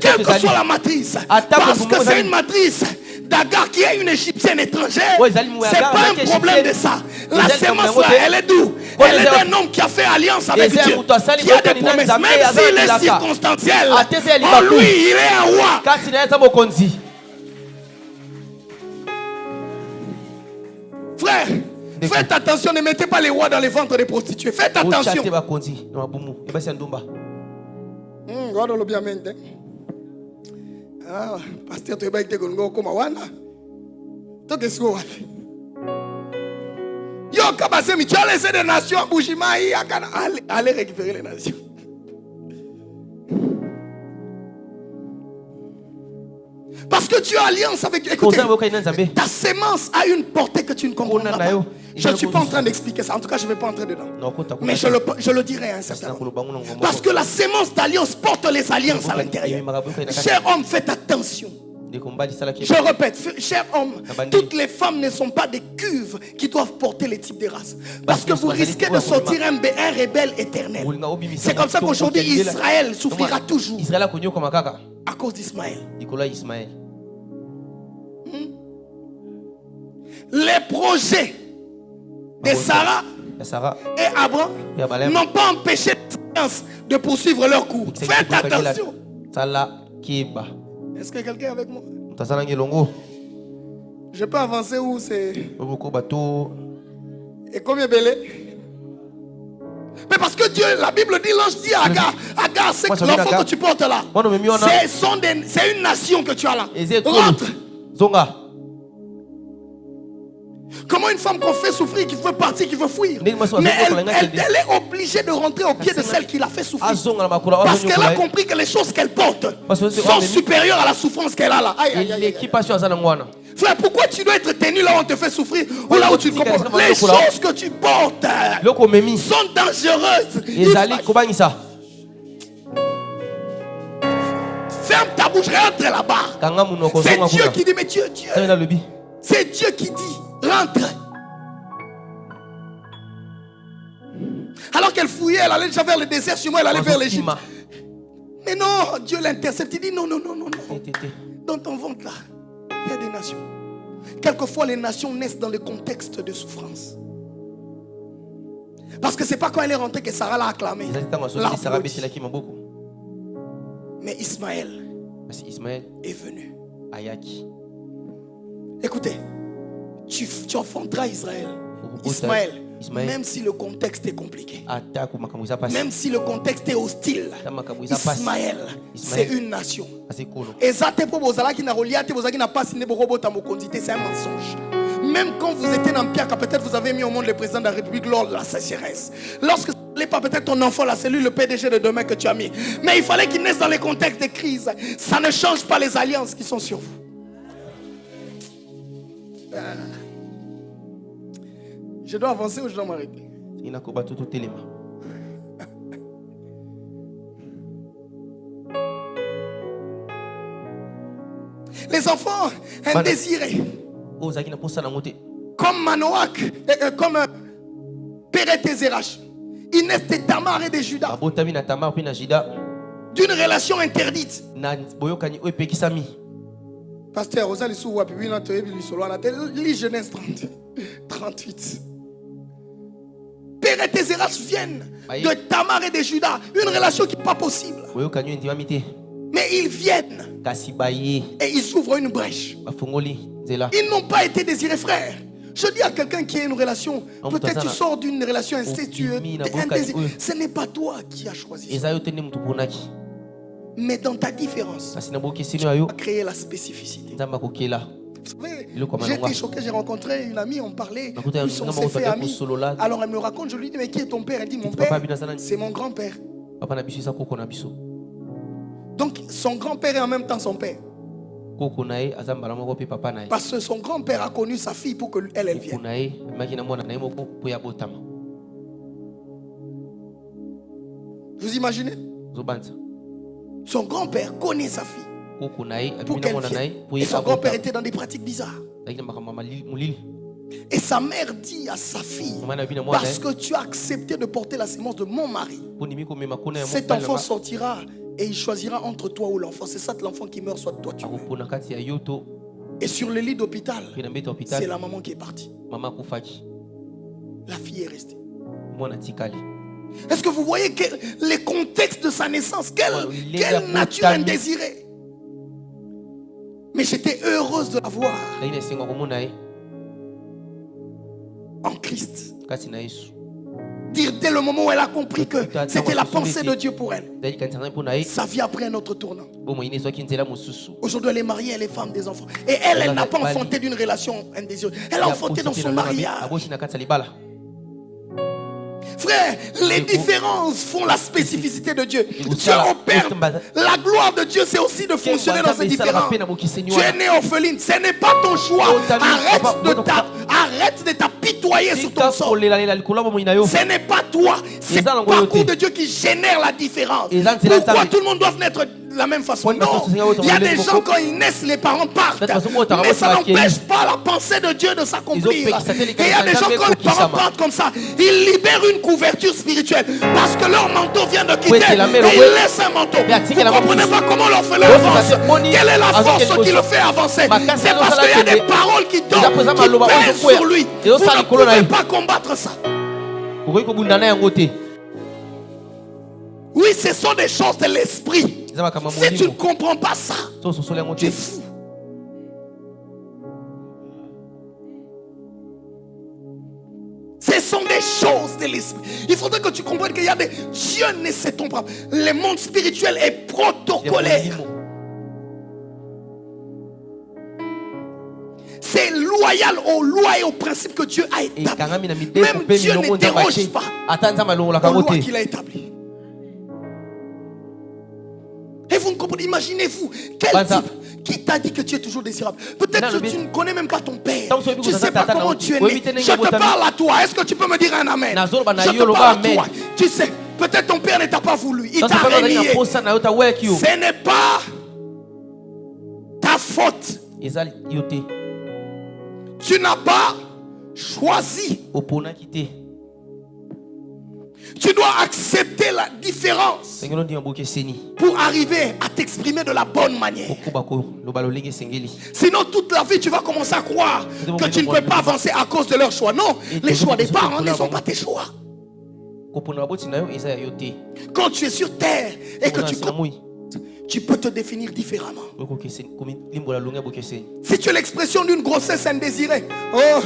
Quelle que soit la matrice, parce que c'est une matrice d'Agar qui est une égyptienne étrangère, c'est pas un problème de ça. La sémence là, elle est d'où? Elle est d'un homme qui a fait alliance avec Dieu, qui a des promesses, même s'il est circonstanciel. En lui, il est un roi. Frère, faites attention, ne mettez pas les rois dans les ventres des prostituées. Faites attention. Pasteur, tu es comme Wana. Yo, Kabasemi, tu as laissé des nations à Bouchimaï. Allez récupérer les nations. Parce que tu as alliance avec. Écoutez, ta sémence a une portée que tu ne comprends pas. Je ne suis pas en train d'expliquer ça. En tout cas, je ne vais pas entrer dedans. Mais je le dirai à un certain moment. Parce que la sémence d'alliance porte les alliances à l'intérieur. Cher homme, faites attention. Je répète, cher homme, toutes les femmes ne sont pas des cuves qui doivent porter les types de races. Parce que vous risquez de sortir un rebelle éternel. C'est comme ça qu'aujourd'hui Israël souffrira toujours à cause d'Ismaël. Les projets de Sarah et Abraham n'ont pas empêché les de poursuivre leur cours. Faites attention. Est-ce que quelqu'un est avec moi? Je peux avancer où c'est? Et combien belé? Mais parce que Dieu, la Bible dit, l'ange dit à Agar, c'est l'enfant que tu portes là. C'est une nation que tu as là. Rentre. Comment une femme qu'on fait souffrir, qui veut partir, qui veut fuir, mais elle est obligée de rentrer au pied de celle qui l'a fait souffrir. Parce qu'elle a compris que les choses qu'elle porte sont supérieures à la souffrance qu'elle a là. Frère, pourquoi tu dois être tenu là où on te fait souffrir ou là où tu comprends? Les choses que tu portes sont dangereuses. Ferme ta bouche, rentre là-bas. C'est Dieu qui dit, mais Dieu. C'est Dieu qui dit, rentre. Alors qu'elle fouillait, elle allait déjà vers le désert, sur moi, elle allait vers l'Égypte. Mais non, Dieu l'intercepte. Il dit non. Dans ton ventre là, il y a des nations. Quelquefois, les nations naissent dans le contexte de souffrance. Parce que c'est pas quand elle est rentrée que Sarah l'a acclamé. Mais Ismaël est venu. Écoutez, tu enfanteras Israël. Ismaël, même si le contexte est compliqué, même si le contexte est hostile, Ismaël, c'est une nation. C'est un mensonge. Même quand vous étiez dans Pierre, peut-être vous avez mis au monde le président de la République lors de la sécheresse. Lorsque ce n'est pas peut-être ton enfant là, c'est lui le PDG de demain que tu as mis. Mais il fallait qu'il naisse dans les contextes de crise. Ça ne change pas les alliances qui sont sur vous. Je dois avancer ou je dois m'arrêter? Les enfants indésirés, comme Manoach, comme Péret et Zérach, ils naissent de Tamar et de Juda, d'une relation interdite. Pasteur, vous allez sur Genèse 38. Péret et Zérach viennent de Tamar et de Juda, une relation qui n'est pas possible. Mais ils viennent et ils ouvrent une brèche. Ils n'ont pas été désirés, frère. Je dis à quelqu'un qui a une relation, peut-être tu sors d'une relation incestueuse, ce n'est pas toi qui as choisi ça. Mais dans ta différence, tu as créé la spécificité. Vous savez, j'ai été choqué, j'ai rencontré une amie, on parlait, puis on s'est fait amis. Alors elle me raconte, je lui dis, mais qui est ton père? Elle dit, mon père, c'est mon grand-père. Donc son grand-père est en même temps son père. Parce que son grand-père a connu sa fille pour qu'elle vienne. Vous imaginez? Son grand-père connaît sa fille pour qu'elle vienne. Et son grand-père était dans des pratiques bizarres. Et sa mère dit à sa fille, parce que tu as accepté de porter la sémence de mon mari, cet enfant sortira et il choisira entre toi ou l'enfant. C'est ça, l'enfant qui meurt, soit toi tu meurs. Et sur le lit d'hôpital, c'est la maman qui est partie. La fille est restée. Est-ce que vous voyez les contextes de sa naissance? Quelle nature indésirée. Mais j'étais heureuse de la voir en Christ. Dire dès le moment où elle a compris que c'était la pensée de Dieu pour elle. Sa vie a pris un autre tournant. Aujourd'hui elle est mariée, elle est femme des enfants. Et elle n'a pas enfanté d'une relation indésirée. Elle a enfanté dans son mariage. Frère, les différences font la spécificité de Dieu. Dieu opère. La gloire de Dieu, c'est aussi de fonctionner dans ces différences. Tu es né orpheline, ce n'est pas ton choix. Arrête de t'apitoyer sur ton sort. Ce n'est pas toi, c'est le parcours de Dieu qui génère la différence. Pourquoi tout le monde doit naître de la même façon? Non, il y a des gens quand ils naissent, les parents partent. Mais ça n'empêche pas la pensée de Dieu de s'accomplir. Et il y a des gens quand les parents partent comme ça, ils libèrent une couverture spirituelle parce que leur manteau vient de quitter. Et ils laissent un manteau. Vous ne comprenez pas comment l'orphelin avance. Quelle est la force qui le fait avancer? C'est parce qu'il y a des paroles qui tombent, qui pèsent sur lui. Vous ne pouvez pas combattre ça. Oui, ce sont des choses de l'esprit. Si tu ne comprends pas ça, tu es fou. Ce sont des choses de l'esprit. Il faudrait que tu comprennes qu'il y a des... Dieu ne s'étonne pas. Le monde spirituel est protocolaire. C'est loyal aux lois et aux principes que Dieu a établis. Même Dieu ne déroge pas aux lois qu'il a établies. Et vous ne comprenez, imaginez-vous, quel type qui t'a dit que tu es toujours désirable? Peut-être que tu ne connais même pas ton père. Tu ne sais pas comment tu es né. Je te parle à toi. Est-ce que tu peux me dire un amen? Je te parle à toi. Tu sais, peut-être ton père ne t'a pas voulu. Il t'a renié. Ce n'est pas ta faute. Tu n'as pas choisi. Tu dois accepter la différence pour arriver à t'exprimer de la bonne manière. Sinon toute la vie tu vas commencer à croire que tu ne peux pas avancer à cause de leurs choix. Non, les choix des parents ne sont pas tes choix. Quand tu es sur terre et que tu peux te définir différemment. Si tu es l'expression d'une grossesse indésirée, oh,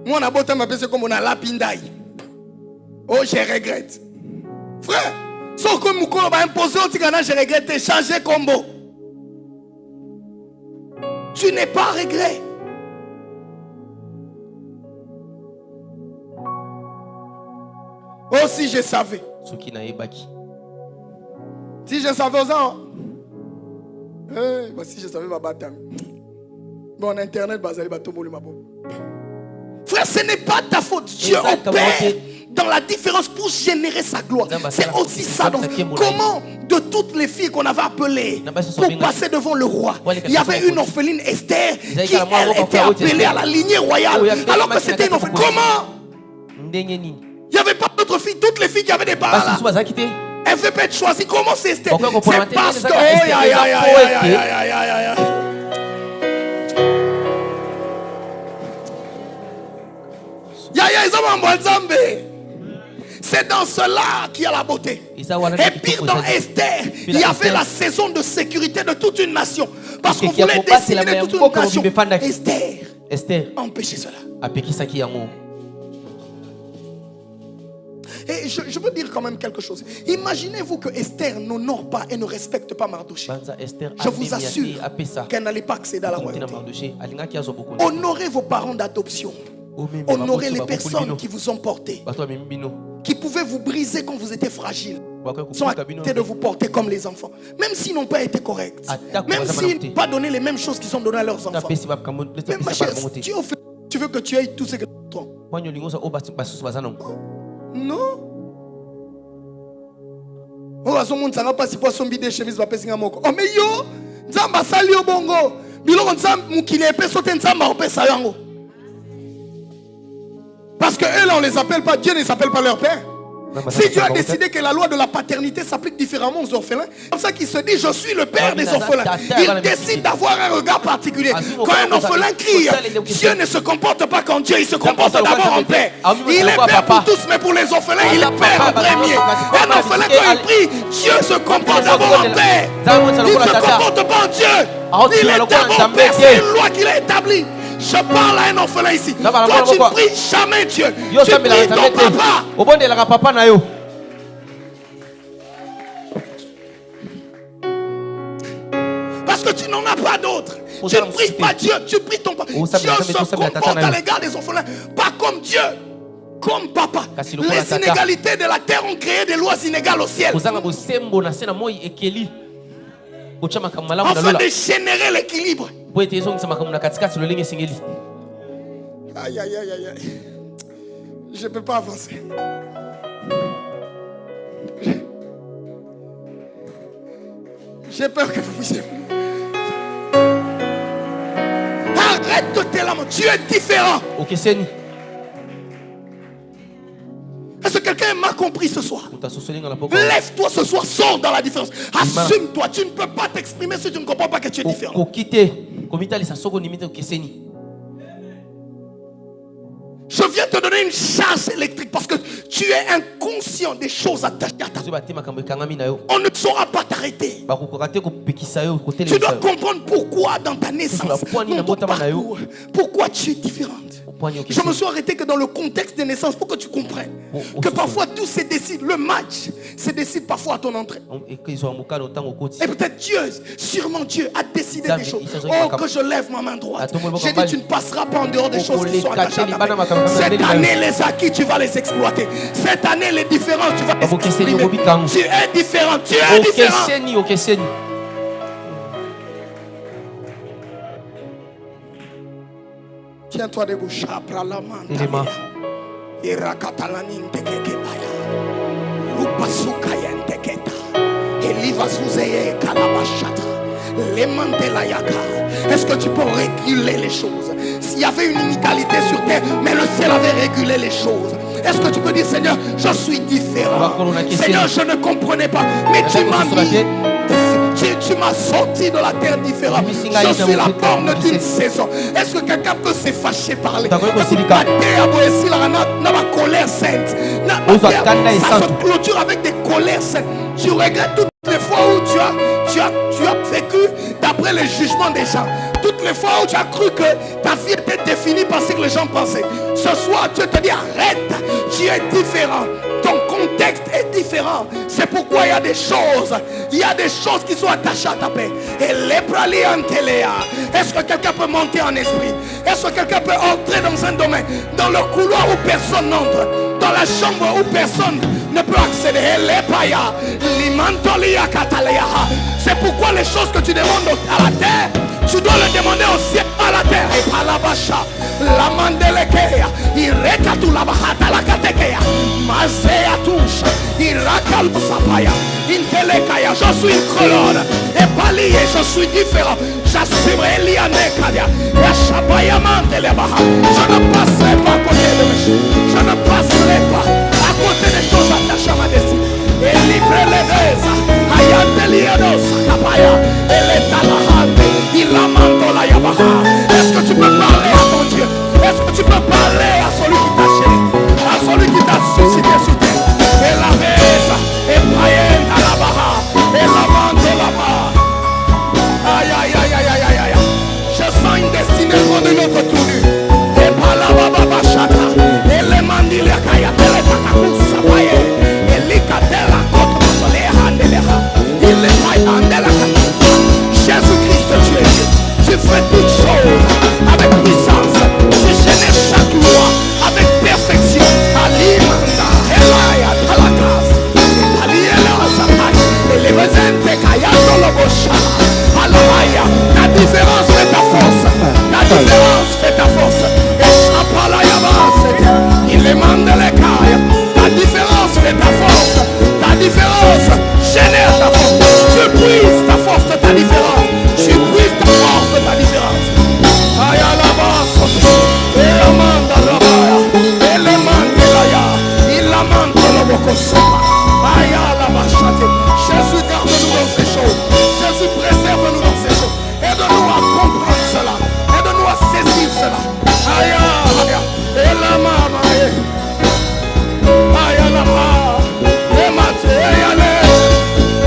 moi on a beau m'appeler comme on a la pindaille. Oh, je regrette. Frère, sauf que Moukolo va imposer au Tigana, je regrette, changer combo. Tu n'es pas à regret. Oh, si je savais. Si je savais aux gens. Si je savais ma bataille. Bon, internet, frère, ce n'est pas ta faute. Dieu opère dans la différence pour générer sa gloire. C'est aussi ça. Donc, comment de toutes les filles qu'on avait appelées pour passer devant le roi, il y avait une orpheline Esther qui elle était appelée à la lignée royale alors que c'était une orpheline. Comment? Il n'y avait pas d'autres filles. Toutes les filles qui avaient des parents là, elle ne veut pas être choisie. Comment c'est Esther? C'est parce que c'est dans cela qu'il y a la beauté. Et pire, dans Esther, il y avait la saison de sécurité de toute une nation. Parce qu'on voulait décimer toute une nation. Esther a empêché cela. Et je veux dire quand même quelque chose. Imaginez-vous que Esther n'honore pas et ne respecte pas Mardoché. Je vous assure qu'elle n'allait pas accéder à la royauté. Honorez vos parents d'adoption. Honorez les personnes qui vous ont porté, qui pouvaient vous briser quand vous étiez fragile. sont actés de vous porter comme les enfants. Même s'ils n'ont pas été corrects. Même s'ils n'ont pas donné les mêmes choses qu'ils ont données à leurs enfants. Mais ma chère, tu veux que tu aies tout ce que tu as. Non. Oh, mais yo, Nzamba sali obongo. Biloko nzamba mukile pe sote nzamba opesa yango. Parce que eux là on les appelle pas, Dieu ne s'appelle pas leur père. Si Dieu a décidé que la loi de la paternité s'applique différemment aux orphelins, c'est comme ça qu'il se dit je suis le père des orphelins. Il décide d'avoir un regard particulier. Quand un orphelin crie, Dieu ne se comporte pas comme Dieu, il se comporte d'abord en père. Il est père pour tous, mais pour les orphelins, il est père en premier. Un orphelin quand il prie, Dieu se comporte d'abord en père. Il ne se comporte pas en Dieu. Il est d'abord père, c'est une loi qu'il a établie. Je parle à un orphelin ici. Toi, tu ne pries jamais Dieu. Tu pries ton papa. Parce que tu n'en as pas d'autre. Tu ne pries pas Dieu, tu pries ton papa. Dieu se comporte à l'égard des orphelins, pas comme Dieu, comme papa. Les inégalités de la terre ont créé des lois inégales au ciel. Afin de générer l'équilibre. Aïe, aïe, aïe, aïe, aïe. Je ne peux pas avancer. J'ai peur que vous puissiez. Arrête de te lamenter. Tu es différent. Est-ce que quelqu'un m'a compris ce soir? Lève-toi ce soir, sors dans la différence. Assume-toi. Tu ne peux pas t'exprimer si tu ne comprends pas que tu es différent. Je viens te donner une charge électrique parce que tu es inconscient des choses attachées à ta vie. On ne saura pas t'arrêter. Tu dois comprendre pourquoi dans ta naissance, dans ton parcours, pourquoi tu es différente. Je me suis arrêté que dans le contexte de naissance pour que tu comprennes que parfois tout se décide, le match se décide parfois à ton entrée. Et peut-être Dieu, sûrement Dieu a décidé des choses. Oh, que je lève ma main droite. J'ai dit tu ne passeras pas en dehors des choses qui sont attachées à ta main. Cette année les acquis tu vas les exploiter. Cette année les différences tu vas les exprimer. Tu es différent, tu es différent. Tiens-toi debout. Est-ce que tu peux réguler les choses? S'il y avait une inégalité sur terre, mais le ciel avait régulé les choses. Est-ce que tu peux dire Seigneur, je suis différent. Seigneur, je ne comprenais pas, mais tu m'as mis. Tu m'as sorti de la terre différente. Je suis la borne d'une saison. Est-ce que quelqu'un peut se fâcher parler? Ça se clôture avec des colères saintes. Tu regrettes toutes les fois où tu as vécu d'après les jugements des gens. Toutes les fois où tu as cru que ta vie était définie par ce que les gens pensaient. Ce soir, Dieu te dit arrête. Tu es différent. Ton contexte est différent. C'est pourquoi il y a des choses. Il y a des choses qui sont attachées à ta paix. Et est-ce que quelqu'un peut monter en esprit? Est-ce que quelqu'un peut entrer dans un domaine, dans le couloir où personne n'entre, dans la chambre où personne ne peut accéder? C'est pourquoi les choses que tu demandes à la terre, tu dois le demander au ciel, à la terre. Et par la bacha, la mandelekea, il recatu la bahata la katekea, mazea touche, il racal sapaya, il telekaya. Je suis une colonne, et palier, je suis différent. J'assumerai l'Ianekadia, et Shabaya mandelebaha. Je ne passerai pas à côté de mes choses. Je ne passerai pas à côté des choses attachées à ma destinée. Et libre les reza, ayandelianos, kapaya, et les talahande, il la mandola yabaha. Est-ce que tu peux parler à ton Dieu? Est-ce que tu peux parler à celui qui t'a chéri, à celui qui t'a suscité sur terre? Et la reza, et païen à la baha, et la mandola baha. Aïe, aïe, aïe, aïe, aïe, aïe, aïe. Je sens une destinée pour de notre tournure. Et par la baba chata, et les mandili à kaya, et les takakusa païen. Jésus-Christ, tu es Dieu. Tu fais toutes choses avec puissance. Tu génères chaque loi avec perfection. Alimanda, Elaya, Talakas, Aliela, Ta différence fait ta force. Ta différence fait ta force. Il les mande les cailles. Ta différence fait ta force. Ta différence génère ta force. Tu puises ta force de ta différence. Tu puises ta force de ta différence. Aïe à la base. Et la mande à la baya. Et les mande la ya. Il la mande le bocosopa. Aïe à la bachate. Jésus, garde-nous dans ces choses. Jésus, préserve-nous dans ces choses. Aide-nous à comprendre cela. Aide-nous à saisir cela. Aïe, aïe, et la maman, aïe, la maman, et ma terre, aïe,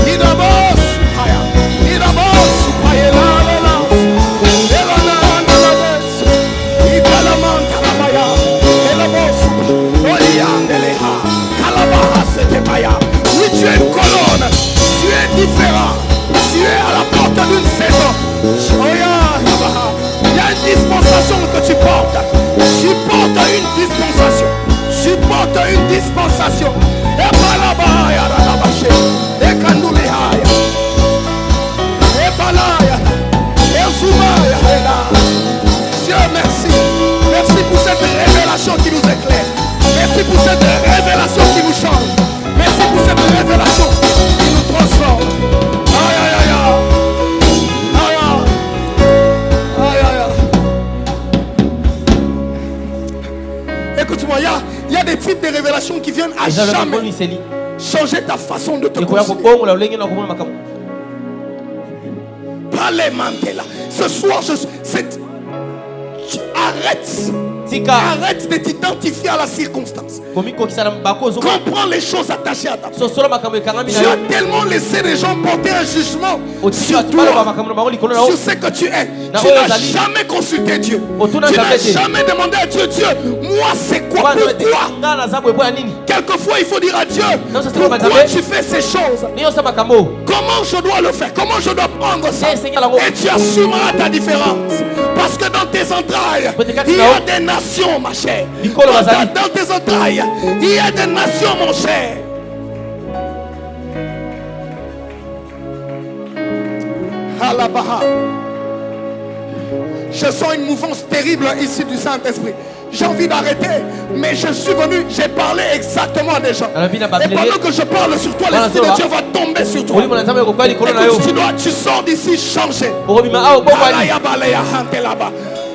il a boss, aïe, il a boss, aïe, la, et la nana, la boss, il a la man, kalabaya, et la boss, oliandeleha, kalabaha, c'était baya. Oui, tu es une colonne, tu es différent, tu es à la porte d'une saison. Il y a une dispensation que tu portes. Tu portes une dispensation. Tu portes une dispensation. Et balabaya, et kandulehaya, et balaya, et zumaya. Dieu, merci. Merci pour cette révélation qui nous éclaire. Merci pour cette révélation qui nous change. Merci pour cette révélation qui nous transforme. Aïe, aïe, aïe, aïe. Écoute-moi, il y a des types de révélations qui viennent à jamais changer ta façon de te considérer. Ce soir, arrête de t'identifier à la circonstance. Comprends les choses attachées à ta vie. Tu as tellement laissé les gens porter un jugement sur toi, sur ce que tu es. Tu n'as jamais consulté Dieu. Tu n'as jamais demandé à Dieu, Dieu, moi c'est quoi, pourquoi? Quelquefois il faut dire à Dieu, pourquoi tu fais ces choses? Comment je dois le faire? Comment je dois prendre ça? Et tu assumeras ta différence. Parce que dans tes entrailles, il y a des nations, ma chère. Dans tes entrailles, il y a des nations, mon cher. Alabaha. Je sens une mouvance terrible ici du Saint-Esprit. J'ai envie d'arrêter, mais je suis venu, j'ai parlé exactement à des gens. Et pendant que je parle sur toi, l'Esprit de Dieu va tomber sur toi. Écoute, tu sors d'ici changé.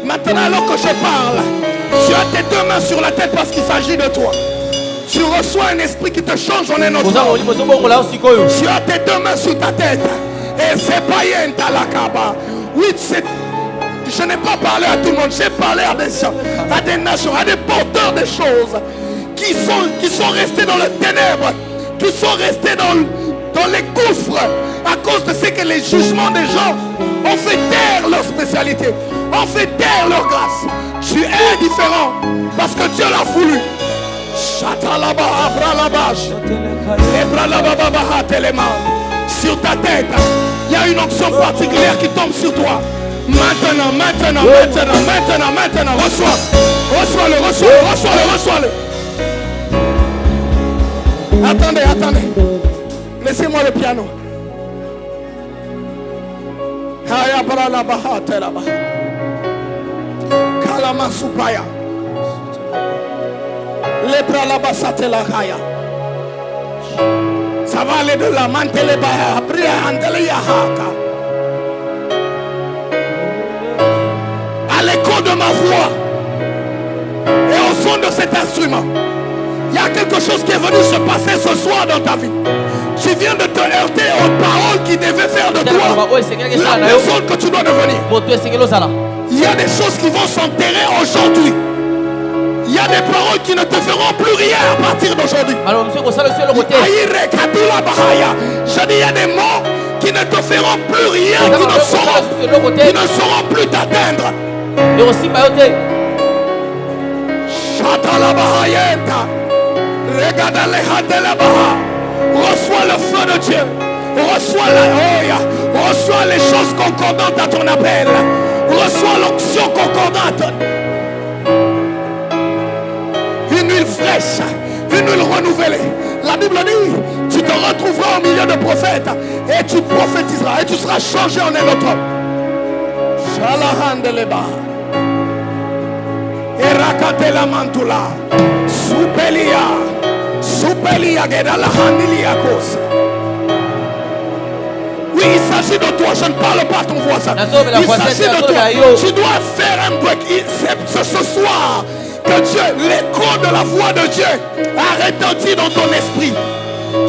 Maintenant, alors que je parle, tu as tes deux mains sur la tête parce qu'il s'agit de toi. Tu reçois un esprit qui te change en un autre. Tu as tes deux mains sur ta tête. Et c'est pas Yentalakaba. Oui, je n'ai pas parlé à tout le monde, j'ai parlé à des gens, à des nations, à des porteurs de choses qui sont restés dans les ténèbres, qui sont restés dans les gouffres à cause de ce que les jugements des gens ont fait taire leur spécialité, ont fait taire leur grâce. Tu es différent parce que Dieu l'a voulu. Sur ta tête, il y a une onction particulière qui tombe sur toi. Maintenant, reçois-le. Attendez. Laissez-moi le piano. Kalama supaya. Lepra la basate la haya. Ça va aller de la mantele baha, priya handele yahaka. À l'écho de ma voix et au son de cet instrument, il y a quelque chose qui est venu se passer ce soir dans ta vie. Tu viens de te heurter aux paroles qui devaient faire de toi la personne que tu dois devenir. Il y a des choses qui vont s'enterrer aujourd'hui. Il y a des paroles qui ne te feront plus rien à partir d'aujourd'hui. Je dis, il y a des mots qui ne te feront plus rien, qui ne sauront plus t'atteindre. Reçois le feu de Dieu. Reçois les choses concordantes à ton appel. Reçois l'onction concordante. Une huile fraîche, une huile renouvelée. La Bible dit, tu te retrouveras au milieu de prophètes et tu prophétiseras et tu seras changé en un autre homme. Shalahandeleba. Erakatela mantula. Supelia gedalahandiliakos. Oui, il s'agit de toi, je ne parle pas à ton voisin. Il s'agit de toi. Tu dois faire un break. C'est ce soir que Dieu, l'écho de la voix de Dieu a retenti dans ton esprit.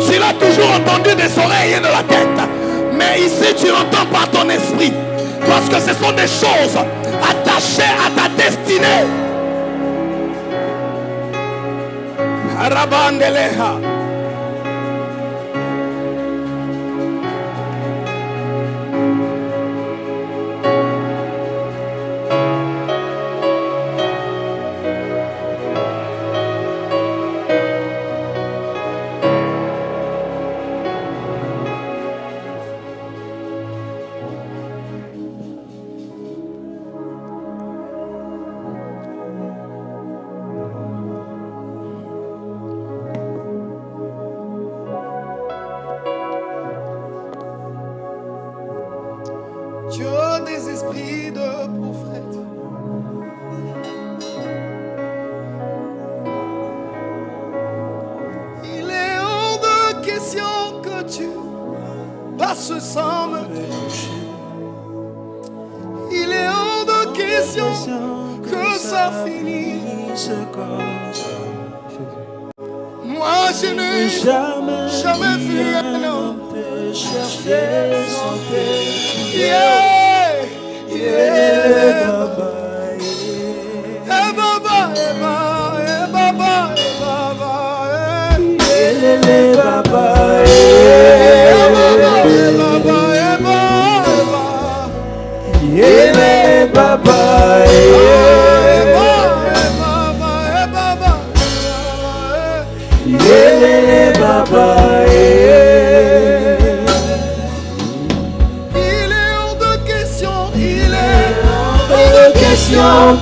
Tu l'as toujours entendu des oreilles et de la tête. Mais ici, tu l'entends par ton esprit. Parce que ce sont des choses attachées à ta destinée. Arabandeleha.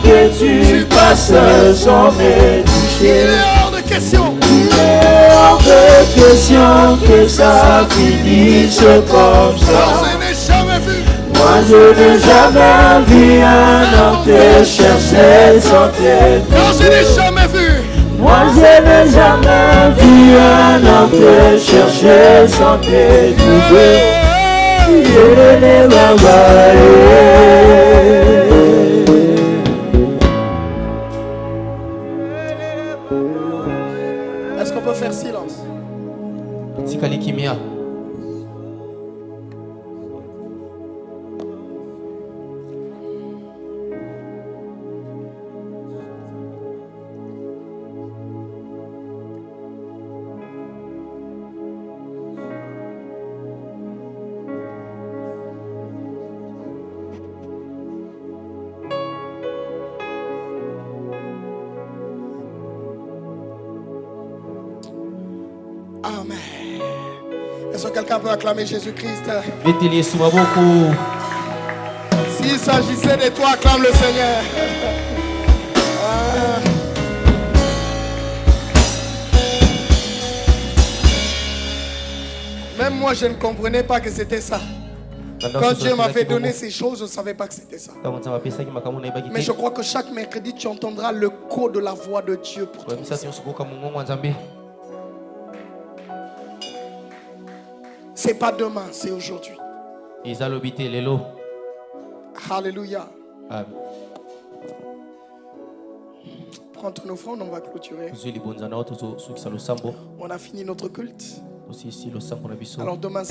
Que tu passes sans m'éduquer. Il est hors de question. Il est hors de question que ça finisse comme ça. Moi je n'ai jamais vu. Moi je n'ai jamais vu un homme te chercher sans t'aider. Non, je n'ai jamais vu. Moi je n'ai jamais vu un homme te chercher sans t'aider. Est-ce qu'on peut faire silence? Amen. Est-ce que quelqu'un peut acclamer Jésus-Christ? S'il s'agissait de toi, acclame le Seigneur. Même moi, je ne comprenais pas que c'était ça. Quand Dieu m'avait donné ces choses, je ne savais pas que c'était ça. Mais je crois que chaque mercredi, tu entendras le l'écho de la voix de Dieu pour toi. C'est pas demain, c'est aujourd'hui. Alléluia. Prends ton offrande, on va clôturer. On a fini notre culte. Alors demain,